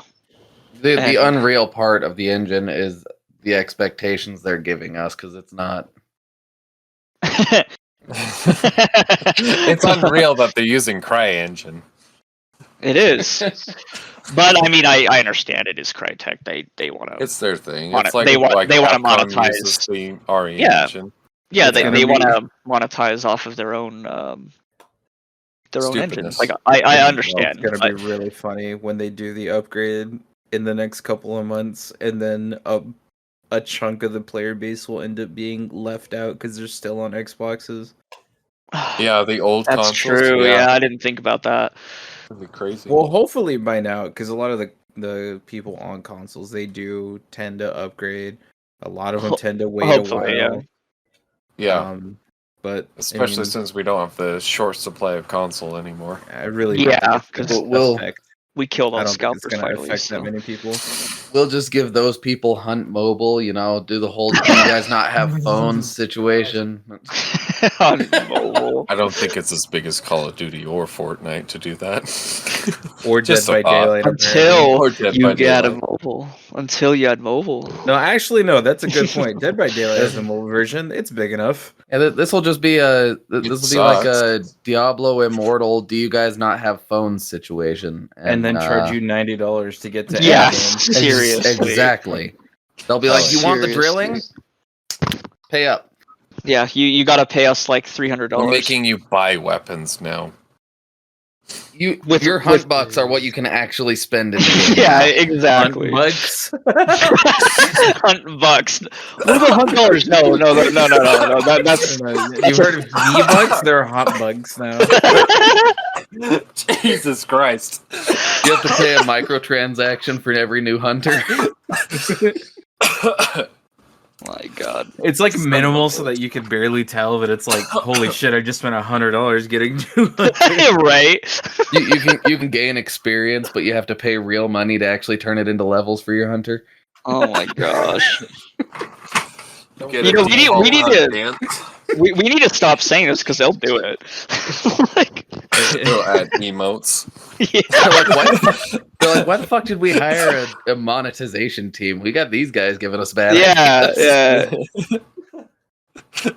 The Unreal part of the engine is the expectations they're giving us, because it's not. It's unreal that they're using CryEngine. It is. But I mean, I understand it is Crytek. They want to. It's their thing. Want It's it- like they want- they wanna Capcom monetize. uses the RE Yeah. engine. Yeah, It's they gonna want be- to monetize off of their own engines. Stupidness. Like I understand. It's gonna but- be really funny when they do the upgrade in the next couple of months, and then a chunk of the player base will end up being left out because they're still on Xboxes. Yeah, the old That's consoles. true. Yeah, I didn't think about that. That'd be crazy. Well, hopefully by now, because a lot of the people on consoles, they do tend to upgrade. A lot of them tend to wait a hopefully, while. yeah, But especially I mean, since we don't have the short supply of console anymore. I really Yeah, don't think 'cause it's gonna affect- We killed I all don't think it's scalpers gonna finally. affect So. that many people. We'll just give those people Hunt Mobile, do the whole "do you guys not have phones" situation. On mobile. I don't think it's as big as Call of Duty or Fortnite to do that. Or Just Dead a by thought. Daylight. Until Or Dead you by get a Daylight. mobile. Until you had mobile. No, actually, no. That's a good point. Dead by Daylight has a mobile version. It's big enough. And this will just be like a Diablo Immortal "do you guys not have phones" situation, And then charge you $90 to get to Yeah, end game. seriously. Exactly. They'll be like, "You want the Seriously. drilling? Pay up." Yeah, you gotta pay us like $300. We're making you buy weapons now. Your hunt bucks are what you can actually spend in the game. Yeah, exactly. Bugs. Hunt bucks. What about hunt dollars? No. That's You've heard of V-Bucks? They're hot bugs now. Jesus Christ. You have to pay a microtransaction for every new hunter. my God. It's like minimal so that you can barely tell, but it's like, holy shit, I just spent $100 getting 200. Right. you can gain experience, but you have to pay real money to actually turn it into levels for your hunter. Oh my gosh. Get You a know, we need default to- dance. We need to stop saying this because they'll do it. Like, They'll add emotes. yeah. They're like, why the fuck did we hire a monetization team? We got these guys giving us bad Yeah, ideas. yeah.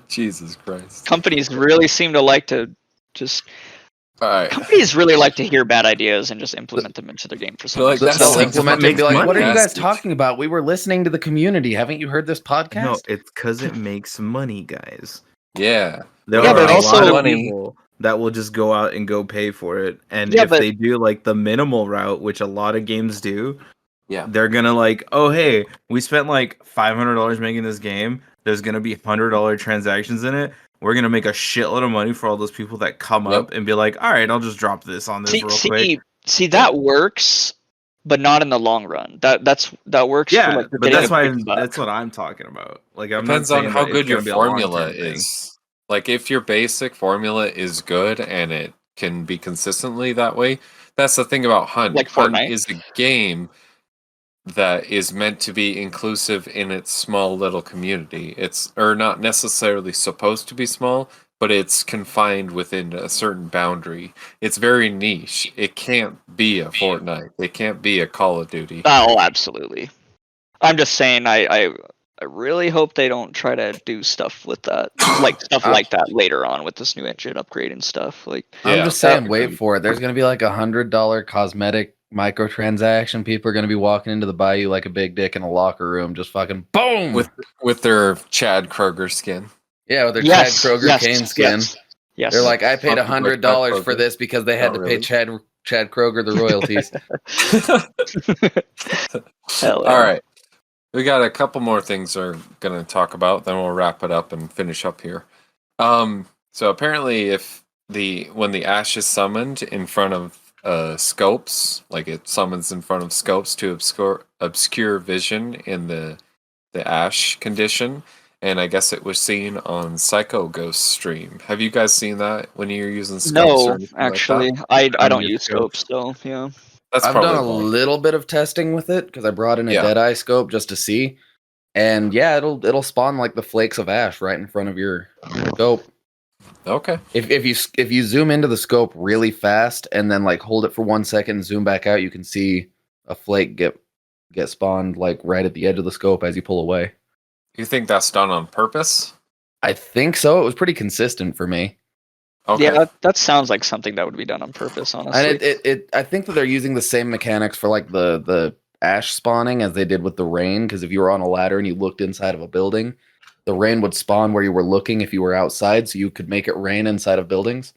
Jesus Christ. Companies really seem to like to just. Alright. Companies really like to hear bad ideas and just implement them into their game for some Like, reason. that's They'll So, implement it and be makes like, what are you money. guys talking about? We were listening to the community. Haven't you heard this podcast? No, it's because it makes money, guys. Yeah. There Yeah, are but a also- lot of money. people that will just go out and go pay for it. And Yeah, if but- they do like the minimal route, which a lot of games do, Yeah. they're gonna like, oh hey, we spent like $500 making this game. There's gonna be $100 transactions in it. We're gonna make a shitload of money for all those people that come Yep. up and be like, all right, I'll just drop this on this real quick. See, that works, but not in the long run. That works. Yeah, for, like, but getting that's a why big buck. that's what I'm talking about. Like, I'm Depends not on saying how that good it's your gonna be a formula long-term thing. is. Like, if your basic formula is good and it can be consistently that way, that's the thing about Hunt. Like Hunt Fortnite. is a game that is meant to be inclusive in its small little community. It's or not necessarily supposed to be small, but it's confined within a certain boundary. It's very niche. It can't be a Fortnite. It can't be a Call of Duty. Oh, absolutely. I'm just saying, I really hope they don't try to do stuff with that, like stuff like that later on with this new engine upgrade and stuff. Like, I'm Yeah, just saying, that- wait for it. There's going to be like $100 cosmetic microtransaction. People are gonna be walking into the bayou like a big dick in a locker room, just fucking boom with their Chad Kroger skin. Yeah, with their Yes, Chad Kroger yes, cane skin. Yes. They're like, I paid Fuck you, like $100 Chad for Kroger. this because they had Not to pay really. Chad Kroger the royalties. Hell All yeah. right. We got a couple more things we're going to talk about, then we'll wrap it up and finish up here. So apparently when the ash is summoned in front of scopes, like it summons in front of scopes to obscure vision in the ash condition, and I guess it was seen on Psycho Ghost stream. Have you guys seen that when you're using scopes or No, anything actually, like that? I don't use scopes, so yeah. That's I've done probably a why. little bit of testing with it because I brought in a Deadeye scope just to see. And yeah, it'll spawn like the flakes of ash right in front of your scope. Okay. If you zoom into the scope really fast and then like hold it for 1 second and zoom back out, you can see a flake get spawned like right at the edge of the scope as you pull away. You think that's done on purpose? I think so. It was pretty consistent for me. Okay. Yeah, that sounds like something that would be done on purpose, honestly. And I think that they're using the same mechanics for like the ash spawning as they did with the rain. Because if you were on a ladder and you looked inside of a building, the rain would spawn where you were looking if you were outside, so you could make it rain inside of buildings.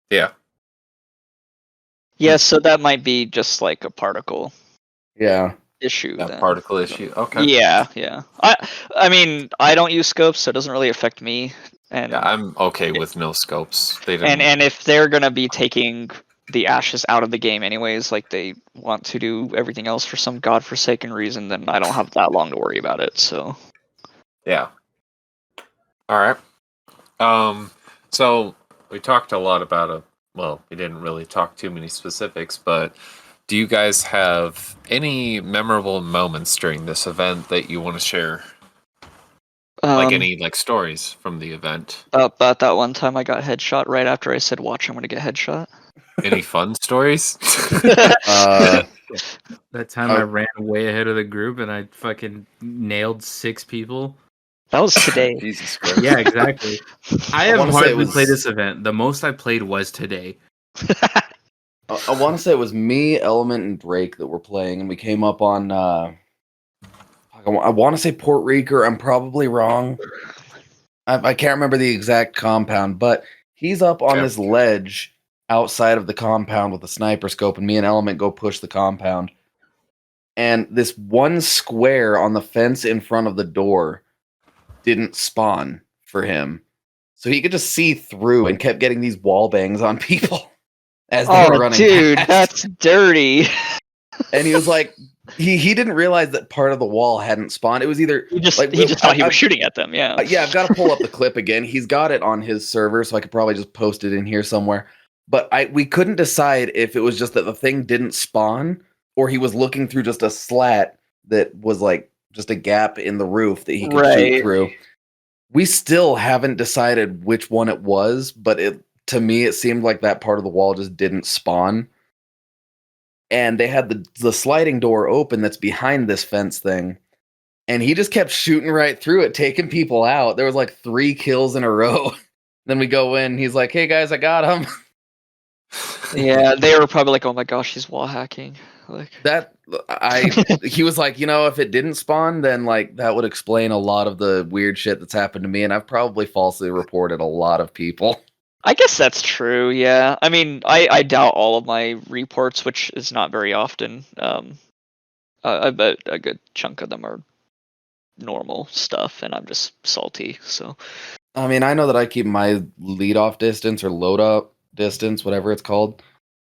Yeah. Yeah, so that might be just like a particle Yeah. issue. That then. particle issue. Okay. Yeah. I mean, I don't use scopes, so it doesn't really affect me. And Yeah, I'm okay with no scopes. They didn't. and if they're gonna be taking the ashes out of the game anyways, like they want to do everything else for some godforsaken reason, then I don't have that long to worry about it. So Yeah. All right. So we talked a lot about well, we didn't really talk too many specifics, but do you guys have any memorable moments during this event that you want to share? Like any like stories from the event? about that one time I got headshot right after I said, "Watch, I'm gonna get headshot." Any fun stories? That time I ran way ahead of the group and I fucking nailed 6 people. That was today. Jesus Christ. Yeah, exactly. I have wanna say it hardly was- played this event. The most I played was today. I want to say it was me, Element, and Drake that were playing, and we came up on. I want to say Port Rico. I'm probably wrong. I can't remember the exact compound, but he's up on this ledge outside of the compound with a sniper scope, and me and Element go push the compound. And this one square on the fence in front of the door didn't spawn for him, so he could just see through and kept getting these wall bangs on people. As they were running dude, past. that's dirty. And he was like, he didn't realize that part of the wall hadn't spawned. It was either He just like, thought he was shooting at them. Yeah. yeah, I've got to pull up the clip again. He's got it on his server, so I could probably just post it in here somewhere. But we couldn't decide if it was just that the thing didn't spawn, or he was looking through just a slat that was like just a gap in the roof that he could shoot through. We still haven't decided which one it was, but to me, it seemed like that part of the wall just didn't spawn. And they had the sliding door open that's behind this fence thing. And he just kept shooting right through it, taking people out. There was like 3 kills in a row. Then we go in, he's like, "Hey guys, I got him." Yeah, they were probably like, "Oh my gosh, he's wall hacking." Like he was like, if it didn't spawn, then like that would explain a lot of the weird shit that's happened to me. And I've probably falsely reported a lot of people. I guess that's true. Yeah, I mean, I doubt all of my reports, which is not very often. I bet a good chunk of them are normal stuff, and I'm just salty. So I mean, I know that I keep my lead off distance or load up distance, whatever it's called,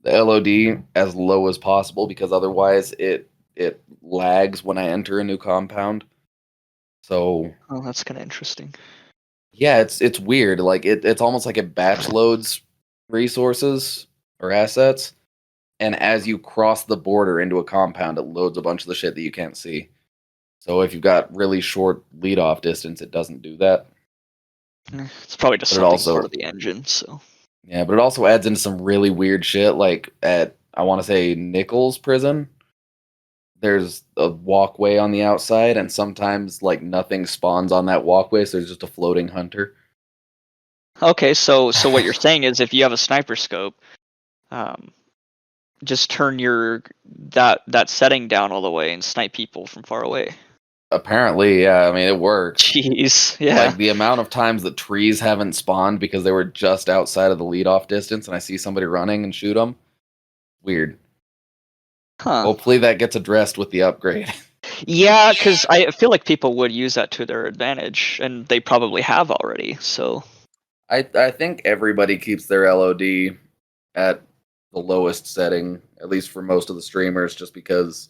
the LOD, as low as possible because otherwise it lags when I enter a new compound. So that's kind of interesting. yeah, it's weird. Like it's almost like it batch loads resources or assets, and as you cross the border into a compound, it loads a bunch of the shit that you can't see. So if you've got really short lead off distance, it doesn't do that. It's probably just But it something also- part of the engine. So Yeah, but it also adds into some really weird shit. Like at, I want to say, Nichols prison, there's a walkway on the outside, and sometimes like nothing spawns on that walkway, so there's just a floating hunter. okay, so what you're saying is if you have a sniper scope, just turn that setting down all the way and snipe people from far away. Apparently, yeah. I mean, it works. Jeez, yeah. Like the amount of times that trees haven't spawned because they were just outside of the leadoff distance, and I see somebody running and shoot them. Weird. Huh. Hopefully that gets addressed with the upgrade. Yeah, because I feel like people would use that to their advantage, and they probably have already. So I think everybody keeps their LOD at the lowest setting, at least for most of the streamers, just because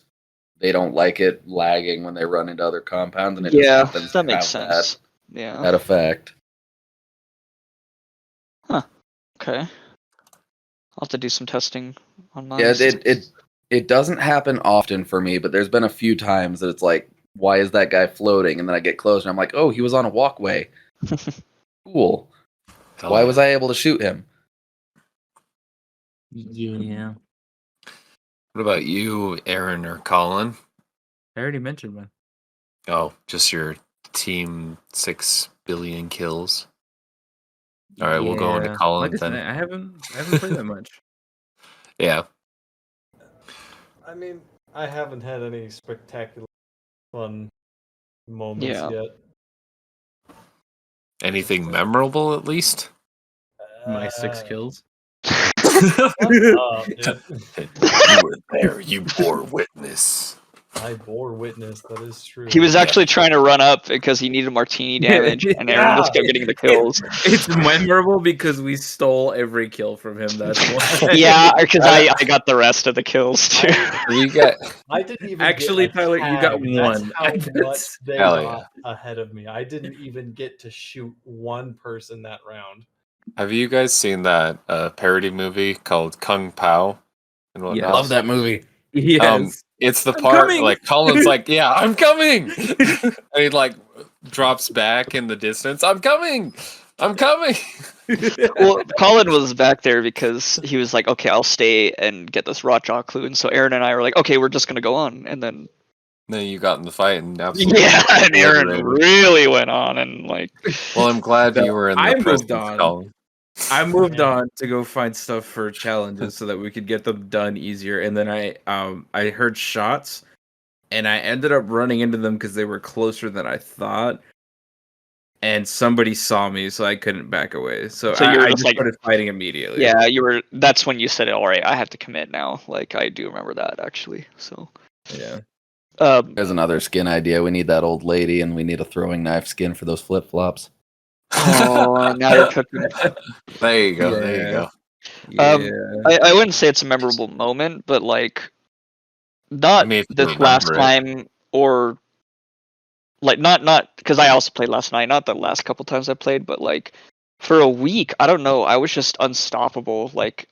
they don't like it lagging when they run into other compounds, and it just happens that to makes have sense. Yeah. that effect. Okay. I'll have to do some testing on mine. Yeah, it doesn't happen often for me, but there's been a few times that it's like, why is that guy floating? And then I get close and I'm like, oh, he was on a walkway. Cool. Why was I able to shoot him? Yeah. What about you, Aaron or Colin? I already mentioned one. Oh, just your team 6 billion kills. All right, we'll go into Yeah. Colin Like I said, then. I haven't played that much. Yeah. I mean, I haven't had any spectacular fun moments Yeah. yet. Anything memorable at least? My 6 kills. Shut up, dude. You were there. You bore witness. I bore witness. That is true. He was actually trying to run up because he needed martini damage, and Aaron just kept getting the kills. It's memorable because we stole every kill from him. That's why. Yeah, because I got the rest of the kills too. You got I didn't even Actually, get a Tyler, you got tag. one. That's how much they Hell got ahead of me. I didn't even get to shoot one person that round. Have you guys seen that parody movie called Kung Pao? And Yeah. whatnot? Love that movie. Yes. It's the I'm part coming! like Colin's like, yeah, I'm coming. And he like drops back in the distance. I'm coming. I'm coming. Well, Colin was back there because he was like, okay, I'll stay and get this Rotjaw clue. And so Aaron and I were like, okay, we're just going to go on. And then, Then you got in the fight and absolutely. yeah, and Aaron obliterated. really went on and like. Well, I'm glad you were in I the moved presence, on. Colin. I moved on to go find stuff for challenges so that we could get them done easier. And then I heard shots, and I ended up running into them because they were closer than I thought. And somebody saw me, so I couldn't back away. So So you were I just just like- started fighting immediately. Yeah, that's when you said, all right, I have to commit now. Like, I do remember that actually. So, Yeah. There's another skin idea. We need that old lady, and we need a throwing knife skin for those flip flops. oh, now you're cooking. There you go. There you Yeah. go. Yeah. I wouldn't say it's a memorable moment, but like, not I mean, if you this last remember it. time or like not because I also played last night, not the last couple times I played, but like for a week, I don't know, I was just unstoppable. Like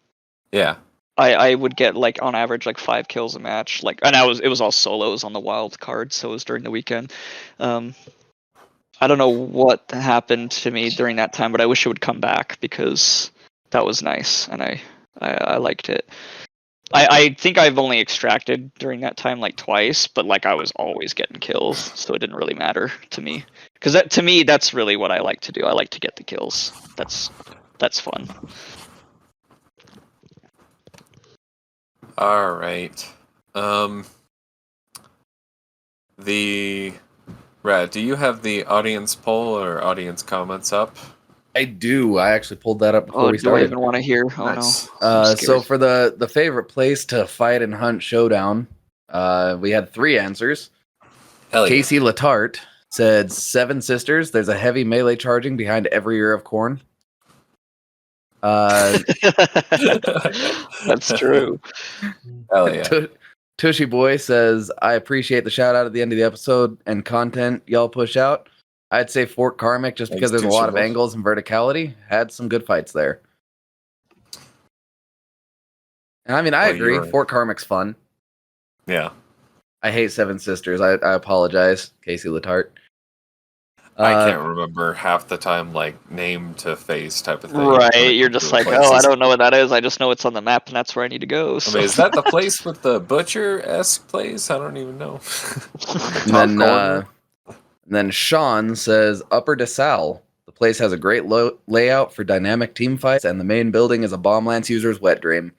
Yeah. I would get like on average like 5 kills a match. Like, and it was all solos on the wild card, so it was during the weekend. I don't know what happened to me during that time, but I wish it would come back because that was nice and I liked it. I think I've only extracted during that time like twice, but like I was always getting kills, so it didn't really matter to me. Because to me, that's really what I like to do. I like to get the kills. That's fun. All right. Brad, do you have the audience poll or audience comments up? I do. I actually pulled that up before Oh, we do I started. even want to hear? Oh Nice. no. I'm So scared. for the favorite place to fight and hunt Showdown, we had 3 answers. Hell yeah. Casey Latart said 7 Sisters. There's a heavy melee charging behind every ear of corn. That's true. Hell yeah. Tushy Boy says, I appreciate the shout out at the end of the episode and content y'all push out. I'd say Fort Karmic just because Thanks, there's a lot of Tushy Boy. angles and verticality. Had some good fights there. And I mean, I Well, agree. you're- Fort Karmic's fun. Yeah. I hate 7 Sisters. I apologize, Casey Latart. I can't remember half the time, like, name to face type of thing. Right, when it you're comes just to like, places. oh, I don't know what that is. I just know it's on the map, and that's where I need to go. I So. mean, is that the place with the butcher-esque place? I don't even know. And then Sean says Upper DeSalle. The place has a great layout for dynamic team fights, and the main building is a bomb lance user's wet dream.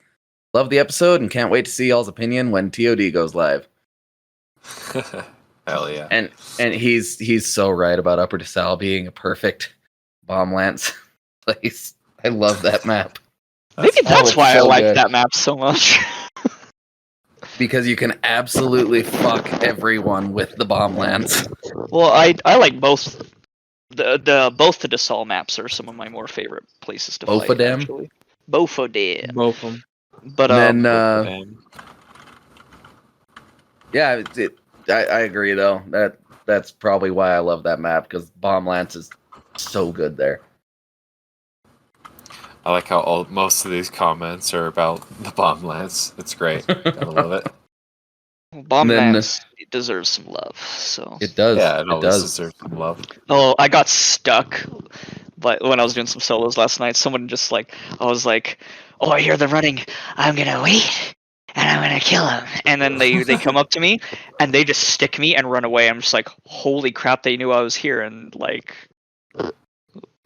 Love the episode and can't wait to see y'all's opinion when TOD goes live. Hell yeah. And he's so right about Upper DeSalle being a perfect bomb lance place. I love that map. Maybe that's it's why I so like good. that map so much. Because you can absolutely fuck everyone with the bomb lance. Well, I like both. Both the DeSalle maps are some of my more favorite places to Both fight. of them? Actually, both of them. Both of them. But And then Damn. yeah, I agree though. That's probably why I love that map, because bomb lance is so good there. I like how most of these comments are about the bomb lance. It's great. I love it. Bomb then, Lance deserves some love. So It does. Yeah, it it always does. deserves some love. oh, I got stuck. But when I was doing some solos last night, someone just like I was like, "Oh, I hear them running. I'm gonna wait, and I'm gonna kill him." And then they come up to me, and they just stick me and run away. I'm just like, "Holy crap! They knew I was here!" And like, it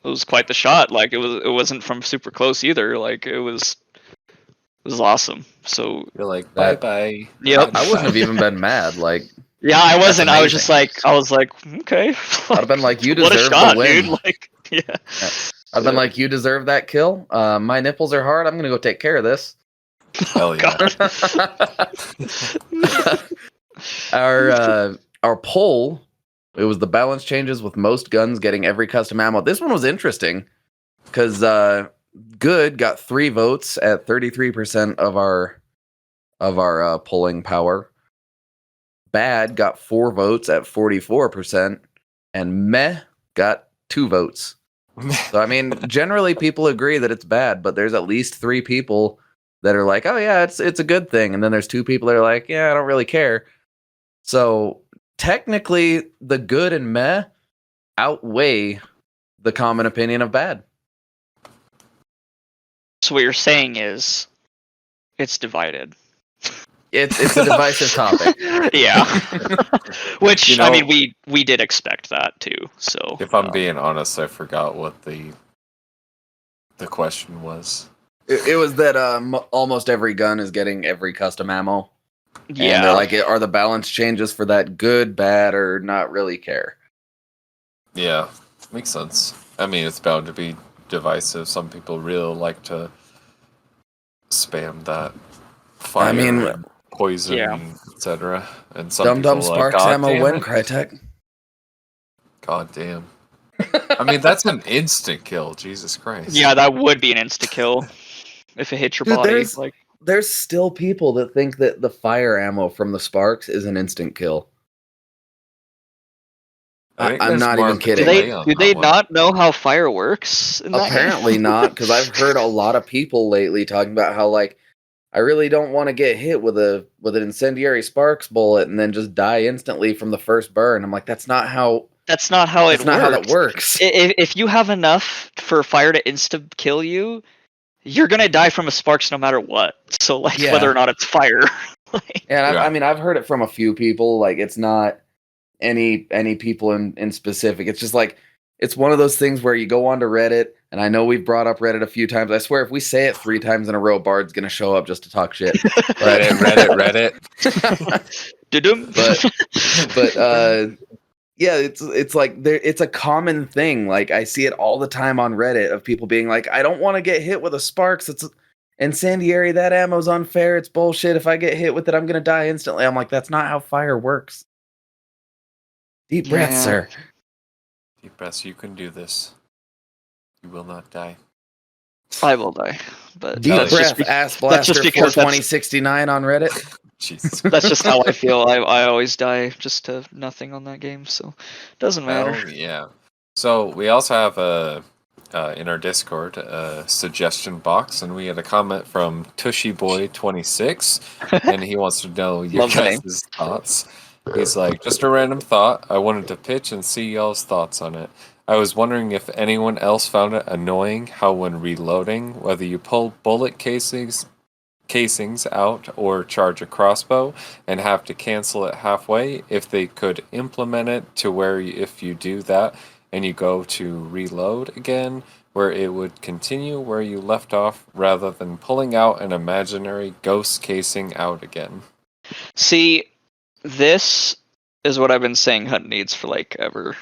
was quite the shot. Like it wasn't from super close either. Like it was awesome. So You're like, bye bye. Yep. I wouldn't have even been mad. Like, yeah, I wasn't. I was just amazing. like, okay. I'd have been like, you What a deserve shot, the win. dude! Like, yeah. I've been like, you deserve that kill. My nipples are hard. I'm gonna go take care of this. Hell yeah. Our poll, it was the balance changes with most guns getting every custom ammo. This one was interesting because good got 3 votes at 33% of our polling power. Bad got 4 votes at 44%, and meh got 2 votes. So I mean, generally people agree that it's bad, but there's at least 3 people that are like, "Oh yeah, it's a good thing," and then there's 2 people that are like, "Yeah, I don't really care." So technically, the good and meh outweigh the common opinion of bad. So what you're saying is, it's divided. It's a divisive topic. Yeah. Which You I know- mean, we did expect that too. So If I'm being honest, I forgot what the question was. It was that almost every gun is getting every custom ammo. yeah, And they're like, are the balance changes for that good, bad, or not really care? Yeah, makes sense. I mean, it's bound to be divisive. Some people really like to spam that fire, I mean, and poison, Yeah. etc. And some Dum people Dum are like, Sparks God ammo damn win, it. Crytek. God damn. I mean, that's an instant kill. Jesus Christ. yeah, that would be an insta kill if it hit your Dude, body. there's- Like, There's still people that think that the fire ammo from the Sparks is an instant kill. I think I'm there's not more even of a kidding. delay on do that they one. not know how fire works? In that game? Apparently not, because I've heard a lot of people lately talking about how, like, I really don't want to get hit with an incendiary Sparks bullet and then just die instantly from the first burn. I'm like, that's not how That's not how it that's not works. how that works. If you have enough for fire to insta kill you, you're gonna die from a sparks no matter what. So like Yeah. whether or not it's fire. Like, And Yeah. I mean, I've heard it from a few people. Like, it's not any people in specific. It's just like, it's one of those things where you go onto Reddit, and I know we've brought up Reddit a few times. I swear, if we say it 3 times in a row, Bard's gonna show up just to talk shit. Reddit. dudum. But yeah, it's like it's a common thing. Like, I see it all the time on Reddit of people being like, I don't want to get hit with a Sparks. It's incendiary. That ammo's unfair. It's bullshit. If I get hit with it, I'm gonna die instantly. I'm like, that's not how fire works. Deep breath, Yeah. sir. Deep breaths, you can do this. You will not die. I will die. But Deep that's just breath, ass that's just blaster because 42069 on Reddit. Jesus. that's just how I feel. I always die just to nothing on that game, so doesn't matter. Hell yeah. So we also have in our Discord a suggestion box, and we had a comment from TushyBoy26, and he wants to know your Love the name. guys' thoughts. He's like, just a random thought. I wanted to pitch and see y'all's thoughts on it. I was wondering if anyone else found it annoying how when reloading, whether you pull bullet casings out or charge a crossbow and have to cancel it halfway, if they could implement it to where if you do that and you go to reload again, where it would continue where you left off rather than pulling out an imaginary ghost casing out again. See, this is what I've been saying Hunt needs for like ever.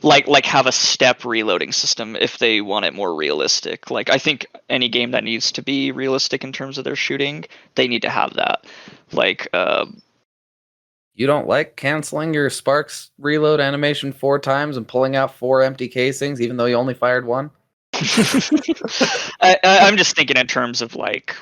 Like have a step reloading system if they want it more realistic. Like I think any game that needs to be realistic in terms of their shooting, they need to have that. Like You don't like canceling your Sparks reload animation 4 times and pulling out 4 empty casings, even though you only fired 1? I'm just thinking in terms of like,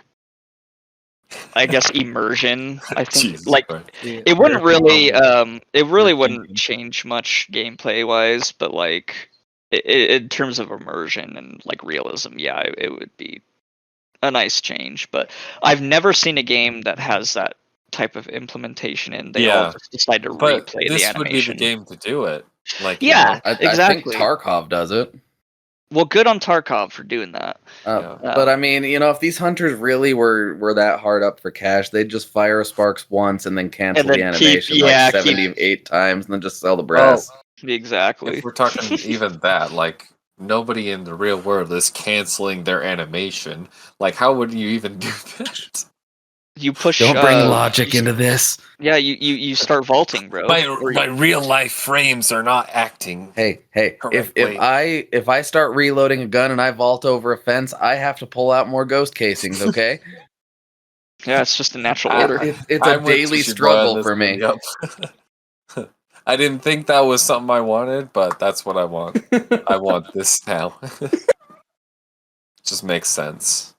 I guess immersion. I think Jesus like Christ. it wouldn't really wouldn't change much gameplay wise, but like in terms of immersion and like realism, yeah, it would be a nice change. But I've never seen a game that has that type of implementation and they all just decide to But replay the this animation. would be the game to do it. Like, Yeah, I think exactly. Tarkov does it. Well, good on Tarkov for doing that. But I mean, if these hunters really were that hard up for cash, they'd just fire a Sparks once and then cancel the animation 78 times and then just sell the breast. Exactly. If we're talking even that, like, nobody in the real world is canceling their animation. Like, how would you even do that? You push. Don't bring logic into this. Yeah, you start vaulting, bro. My real life frames are not acting. Hey, if I start reloading a gun and I vault over a fence, I have to pull out more ghost casings. Okay. Yeah, it's just a natural order. It's a daily struggle for me. I didn't think that was something I wanted, but that's what I want. I want this now. Just makes sense.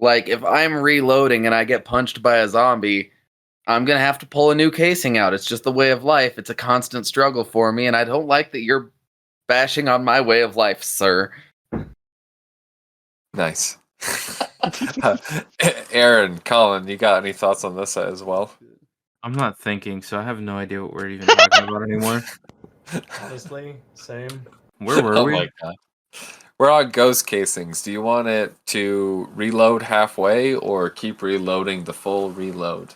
Like, if I'm reloading and I get punched by a zombie, I'm going to have to pull a new casing out. It's just the way of life. It's a constant struggle for me, and I don't like that you're bashing on my way of life, sir. Nice. Aaron, Colin, you got any thoughts on this as well? I'm not thinking, so I have no idea what we're even talking about anymore. Honestly, same. Where were we? Oh my god. We're on ghost casings. Do you want it to reload halfway or keep reloading the full reload?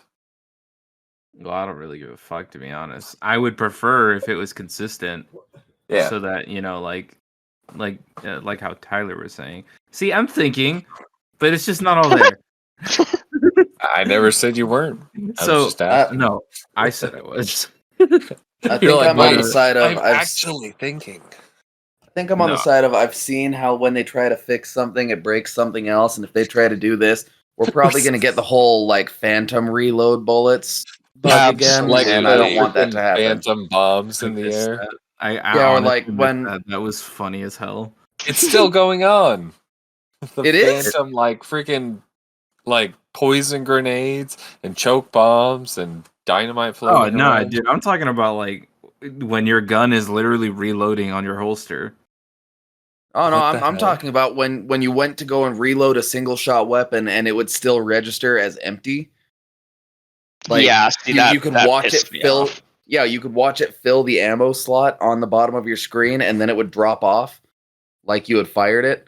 Well, I don't really give a fuck, to be honest. I would prefer if it was consistent. Yeah. So that, like how Tyler was saying. See, I'm thinking, but it's just not all there. I never said you weren't. No, I said I was. I think I'm on the side of I'm actually thinking. I think I'm on the side of I've seen how when they try to fix something, it breaks something else, and if they try to do this, we're probably going to get the whole like phantom reload bullets bug again, and I don't want that to happen. Phantom bombs in the air. Or like when that was funny as hell. It's still going on. It is phantom like freaking like poison grenades and choke bombs and dynamite floating. Oh no, dude! I'm talking about like when your gun is literally reloading on your holster. Oh no, I'm talking about when you went to go and reload a single shot weapon and it would still register as empty. Like, yeah, you could watch it fill. Yeah, you could watch it fill the ammo slot on the bottom of your screen, and then it would drop off, like you had fired it.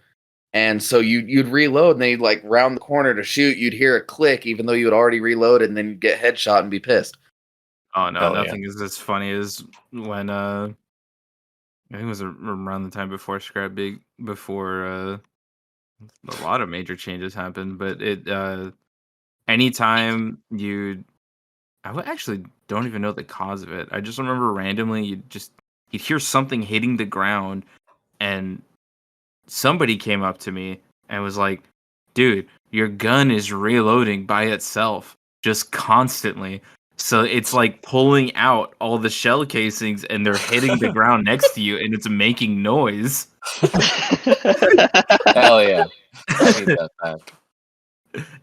And so you'd reload, and then you'd like round the corner to shoot. You'd hear a click, even though you had already reloaded, and then you'd get headshot and be pissed. Oh no, nothing is as funny as when I think it was around the time before Scrap Big, before a lot of major changes happened. But anytime I actually don't even know the cause of it. I just remember randomly you'd hear something hitting the ground, and somebody came up to me and was like, "Dude, your gun is reloading by itself, just constantly." So it's like pulling out all the shell casings and they're hitting the ground next to you and it's making noise. Hell yeah. I need that back.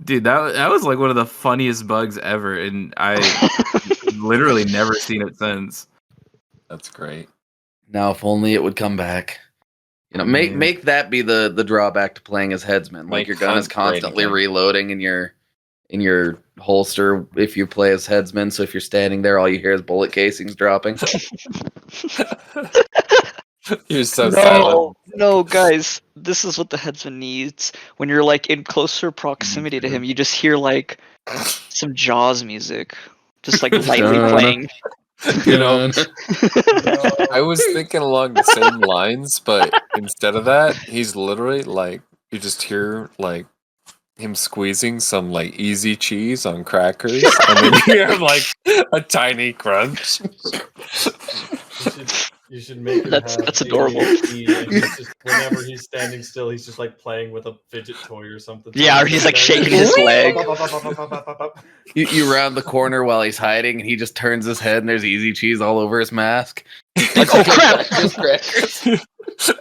Dude, that was like one of the funniest bugs ever, and I literally never seen it since. That's great. Now if only it would come back. Make that be the drawback to playing as headsman. Like your gun is constantly reloading in your holster if you play as headsman, so if you're standing there all you hear is bullet casings dropping. You're so silent. No, guys, this is what the headsman needs. When you're like in closer proximity to him, you just hear like some Jaws music, just like lightly playing. You know, No. I was thinking along the same lines, but instead of that, he's literally like you just hear like him squeezing some like easy cheese on crackers, and then you hear like a tiny crunch. You should make him That's have adorable. ADHD, and he's just whenever he's standing still, he's just like playing with a fidget toy or something. Yeah, or he's like shaking his leg. You round the corner while he's hiding, and he just turns his head, and there's easy cheese all over his mask. Like, oh crap! Just crackers.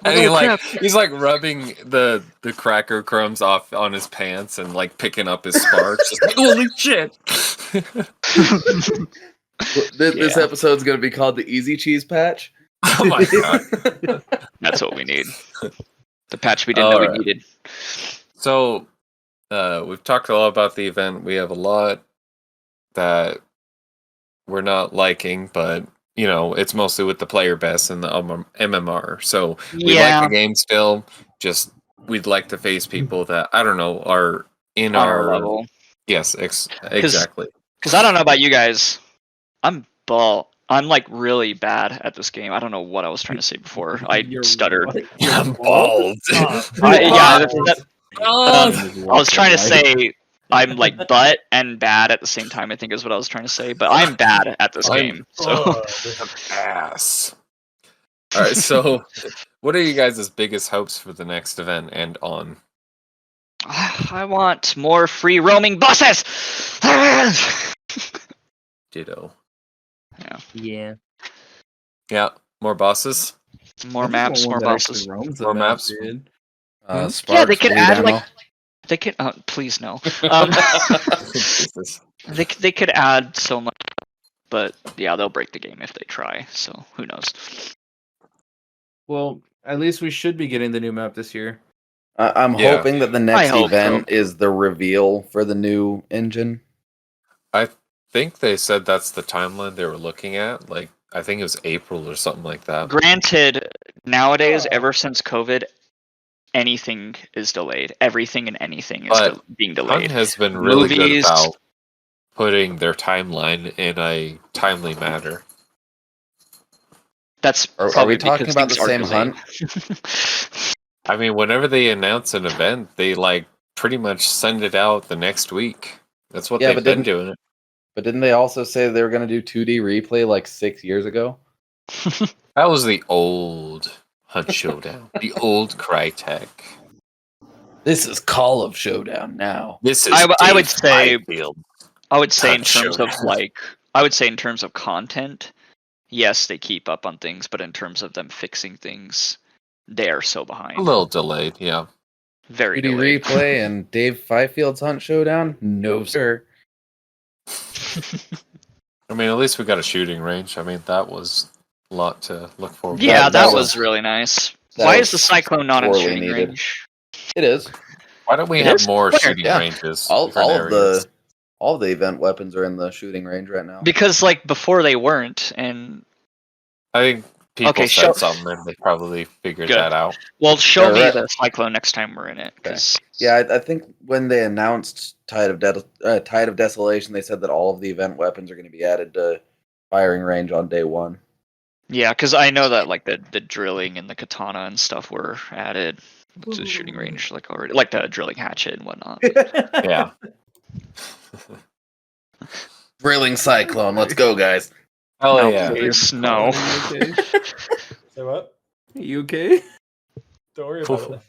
And he Oh, like crap. he's like rubbing the cracker crumbs off on his pants and like picking up his sparks. Just like, holy shit! This episode's gonna be called the Easy Cheese Patch. Oh my god! That's what we need. The patch we didn't know we Alright. needed. So we've talked a lot about the event. We have a lot that we're not liking, but you know it's mostly with the player best and the MMR. So we like the game still. Just we'd like to face people that I don't know are in on our our level. Yes, exactly. Because I don't know about you guys, I'm like really bad at this game. I don't know what I was trying to say before. I stuttered. I'm bald. I Oh, was trying to say I'm like butt and bad at the same time. I think is what I was trying to say. But I'm bad at this game. So ass. All right. So, what are you guys' biggest hopes for the next event and on? I want more free roaming buses. Ditto. Yeah. Yeah. More bosses. More maps, more bosses. More maps. Dude. Sparks, Yeah, they could bleed add ammo. like they could. Please no. Jesus. They could add so much, but yeah, they'll break the game if they try. So who knows? Well, at least we should be getting the new map this year. I'm Yeah. hoping that the I next hope event is the reveal for the new engine. I think they said that's the timeline they were looking at. Like, I think it was April or something like that. Granted, nowadays, ever since COVID, anything is delayed. Everything and anything is But being Hunt delayed. has been really good Movies. about putting their timeline in a timely manner. That's Are probably we talking because about the things are same delayed. Hunt? I mean, whenever they announce an event, they like pretty much send it out the next week. That's what Yeah, they've but been doing. But didn't they also say they were going to do 2D replay like 6 years ago? That was the old Hunt Showdown, the old Crytek. This is Call of Showdown now. This is I would Dave say- Highfield. I would say in Hunt terms of Showdown. I would say in terms of content, yes, they keep up on things, but in terms of them fixing things, they are so behind. A little delayed, yeah. Very 2D delayed. replay and Dave Fifield's Hunt Showdown? No, sir. I mean, at least we got a shooting range. I mean, that was a lot to look forward to. Yeah, That that was- was really nice. that Why was is the Cyclone not in sorely shooting needed. range? It is. Why don't we It have is? more Where? shooting Yeah. ranges? All different of areas? the event weapons are in the shooting range right now. Because like before they weren't, and I think people Okay, said show- something and they probably figured Good. that out. well, show Yeah, me right. the Cyclone next time we're in it. 'Cause Yeah, I think when they announced Tide of Desolation, they said that all of the event weapons are going to be added to firing range on day one. Yeah, because I know that like the drilling and the katana and stuff were added to the shooting range like already, like the drilling hatchet and whatnot. Yeah. Drilling Cyclone, let's go, guys. Hell No, yeah. please, no. Say what? You okay? Don't worry about it.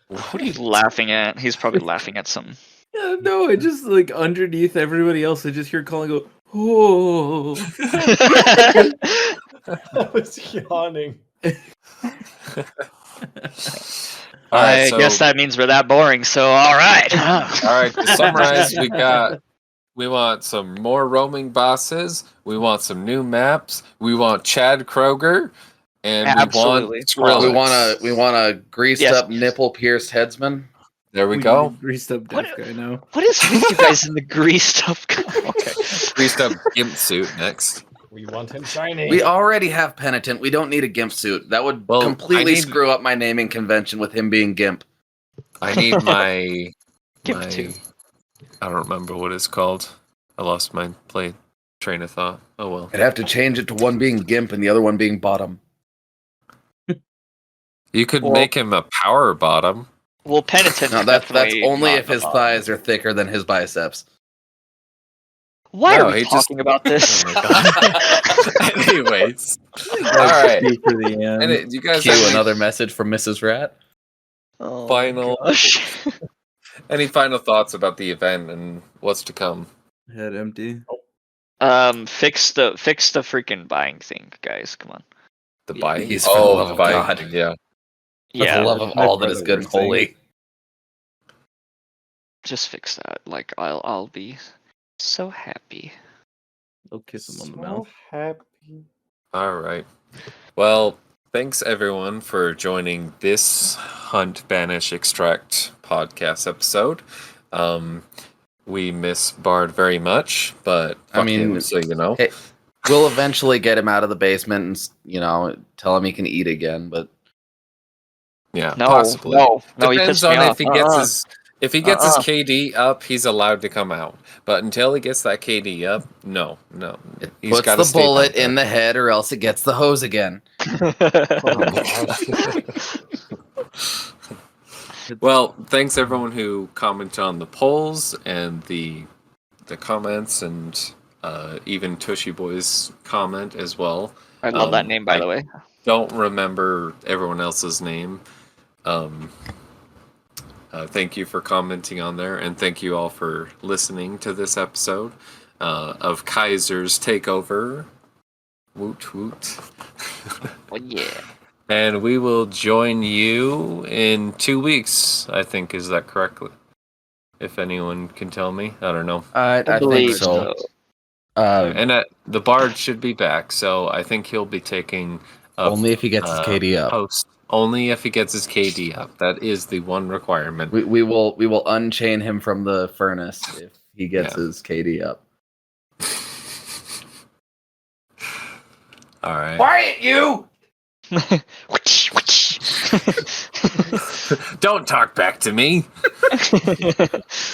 What are you laughing at? He's probably laughing at some. Yeah, no, it just like underneath everybody else, I just hear Colin go, "Oh." I was yawning. All right, I so, guess that means we're that boring. So all right. all right, to summarize, we want some more roaming bosses, we want some new maps, we want Chad Kroger, and Absolutely. we want Skrillex. We want a greased Yes. up nipple pierced headsman. There we need go. a greased up What- deaf guy now. What is with you guys in the greased up? Okay. Greased up gimp suit next. We want him shiny. We already have Penitent. We don't need a gimp suit. That would Well, completely I need- screw up my naming convention with him being gimp. I need my Gimp too. I don't remember what it's called. I lost my plate. train of thought. Oh well. I'd have to change it to one being Gimp and the other one being Bottom. You could Well- make him a power bottom. Well, Penitent. No, that's only if his thighs are thicker than his biceps. Why No, are we he just- talking about this? Oh my god. Anyways. Alright. For the end. And you guys Cue have another message from Mrs. Rat. Oh, Final- gosh. any final thoughts about the event and what's to come? Head empty. Fix the freaking buying thing, guys. Come on. The buying? He's for the love of buying God. thing, yeah. For the love of all that is good and holy. Just fix that. Like I'll be so happy. I'll kiss him on the So mouth. happy. All right. Well, thanks everyone for joining this Hunt, Banish, Extract podcast episode. We miss Bard very much, but I mean, him, so you know. Hey, we'll eventually get him out of the basement and, tell him he can eat again, but Yeah, No, possibly. no, he Depends pissed me on off. if he gets his KD up, he's allowed to come out. But until he gets that KD up, no. it He's puts gotta the stay bullet down in the head or else it gets the hose again. Well, thanks everyone who commented on the polls and the comments and even Tushy Boy's comment as well. I love that name, by the way. Don't remember everyone else's name. Thank you for commenting on there, and thank you all for listening to this episode of Kaiser's Takeover. Woot woot. Oh yeah. And we will join you in 2 weeks, I think. Is that correct? If anyone can tell me. I don't know. I think believe so. And the Bard should be back, so I think he'll be taking up, Only if he gets his KD up. Host. Only if he gets his KD up. That is the one requirement. We will unchain him from the furnace if he gets his KD up. All right. Quiet, you! Don't talk back to me.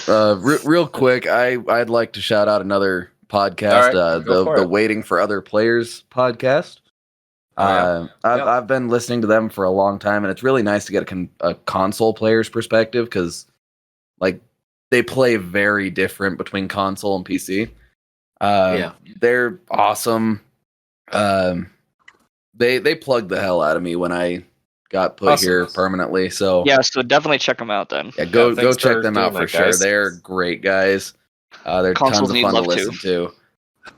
Real quick, I'd like to shout out another podcast, All right, go for the it. Waiting for Other Players podcast. I've been listening to them for a long time, and it's really nice to get a console player's perspective because, like, they play very different between console and PC. They're awesome. They plugged the hell out of me when I got put here permanently. So Yeah, so definitely check them out then. yeah, go thanks check for them out doing for that, sure. guys. They're great guys. They're Consoles tons of need fun to love, listen too. to.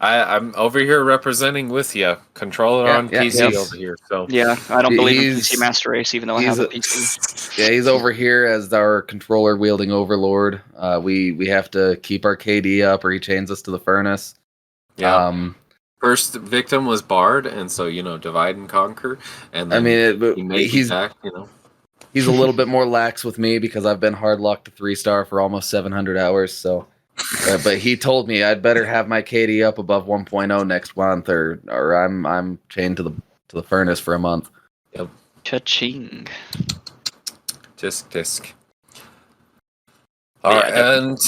I'm over here representing with you. Controller on PC yes. over here. So Yeah, I don't believe in He's- PC Master Race, even though I he's have a a- PC. Yeah, he's over here as our controller wielding overlord. We have to keep our KD up, or he chains us to the furnace. yeah. First victim was Bard, and so divide and conquer. And then he made he's back. he's a little bit more lax with me because I've been hard locked to 3-star for almost 700 hours. So, but he told me I'd better have my KD up above 1.0 next month, or I'm chained to the furnace for a month. Cha-ching. Disc. All right, and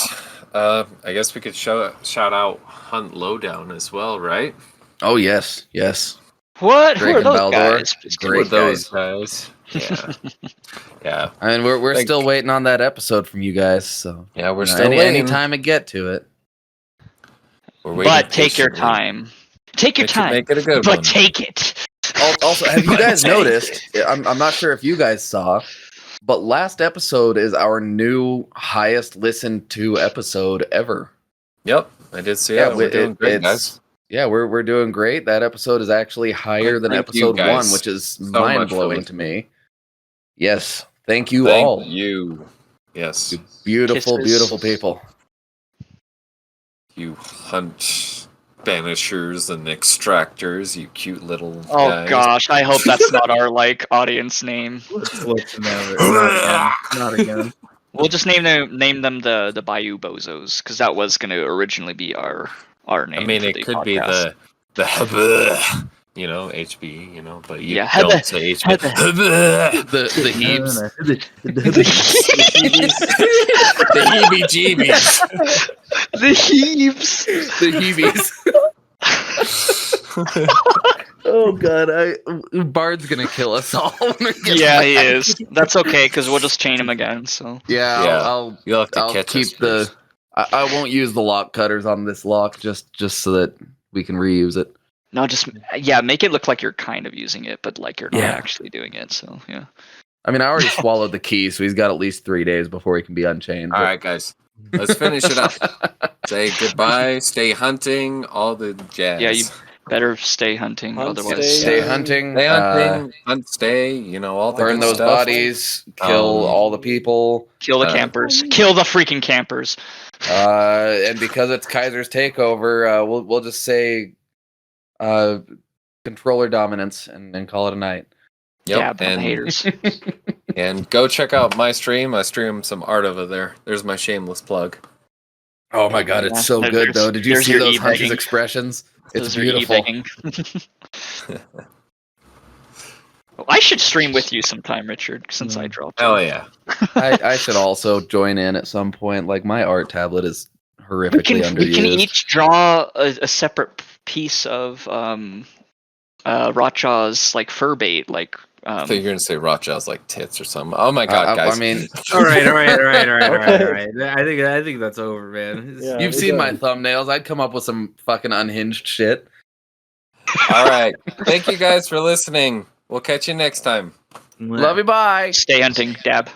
I guess we could shout out Hunt Lowdown as well, right? Oh yes. What? Drake Who are and those Baldur. guys? Who are those guys? Yeah. Yeah. I mean, we're still waiting on that episode from you guys. So Yeah, we're still waiting. anytime I get to it. We're waiting But take your patiently. time. Take your time. Make it a good But one. take it. Also, have you guys noticed? I'm not sure if you guys saw, but last episode is our new highest listened to episode ever. Yep, I did see it. We're doing great, guys. Yeah, we're doing great. That episode is actually higher than Thank you episode guys 1, which is so much for mind blowing to me. Yes, thank you Thank all. you. Yes. You beautiful, Kisses. beautiful people. You Hunt Banishers and Extractors, you cute little Oh guys. gosh, I hope that's not our audience name. Let's never. Not again. We'll just name them the Bayou Bozos because that was going to originally be our name. I mean, for it the could be podcast. the HB, but you Yeah, don't say HB. The heaps. The heebie-jeebies. The heaps. The heebies. Oh god, Bard's gonna kill us all. Yeah, he is. That's okay because we'll just chain him again. So Yeah, Yeah, you'll have to I'll catch us keep the. first. I won't use the lock cutters on this lock just so that we can reuse it. no, just make it look like you're kind of using it, but like you're not actually doing it. So yeah. I mean, I already swallowed the key, so he's got at least 3 days before he can be unchained. All right, guys, let's finish it up. Say goodbye. Stay hunting. All the jazz. Yeah, you better stay hunting. Hunt, Otherwise, Stay hunting. Stay hunting. Hunt. Stay. You know all the Burn good those stuff. bodies. Kill all the people. kill the campers. Kill the freaking campers. And because it's Kaiser's takeover, we'll just say controller dominance and call it a night. Yep. Dab on the haters. And go check out my stream. I stream some art over there. There's my shameless plug. Oh my god, it's so good though. Did you see those Hunter's expressions? It's beautiful. Well, I should stream with you sometime, Richard, since I dropped. Hell yeah. I should also join in at some point. Like my art tablet is horrifically underused. We can each draw a separate piece of Rotjaw's like fur bait, like. I thought you were gonna say Rotjaw's like tits or something. Oh my god, guys! I mean, all right. I think that's over, man. Yeah, you've seen my thumbnails. I'd come up with some fucking unhinged shit. All right. Thank you guys for listening. We'll catch you next time. Love you. Bye. Stay hunting, Dab.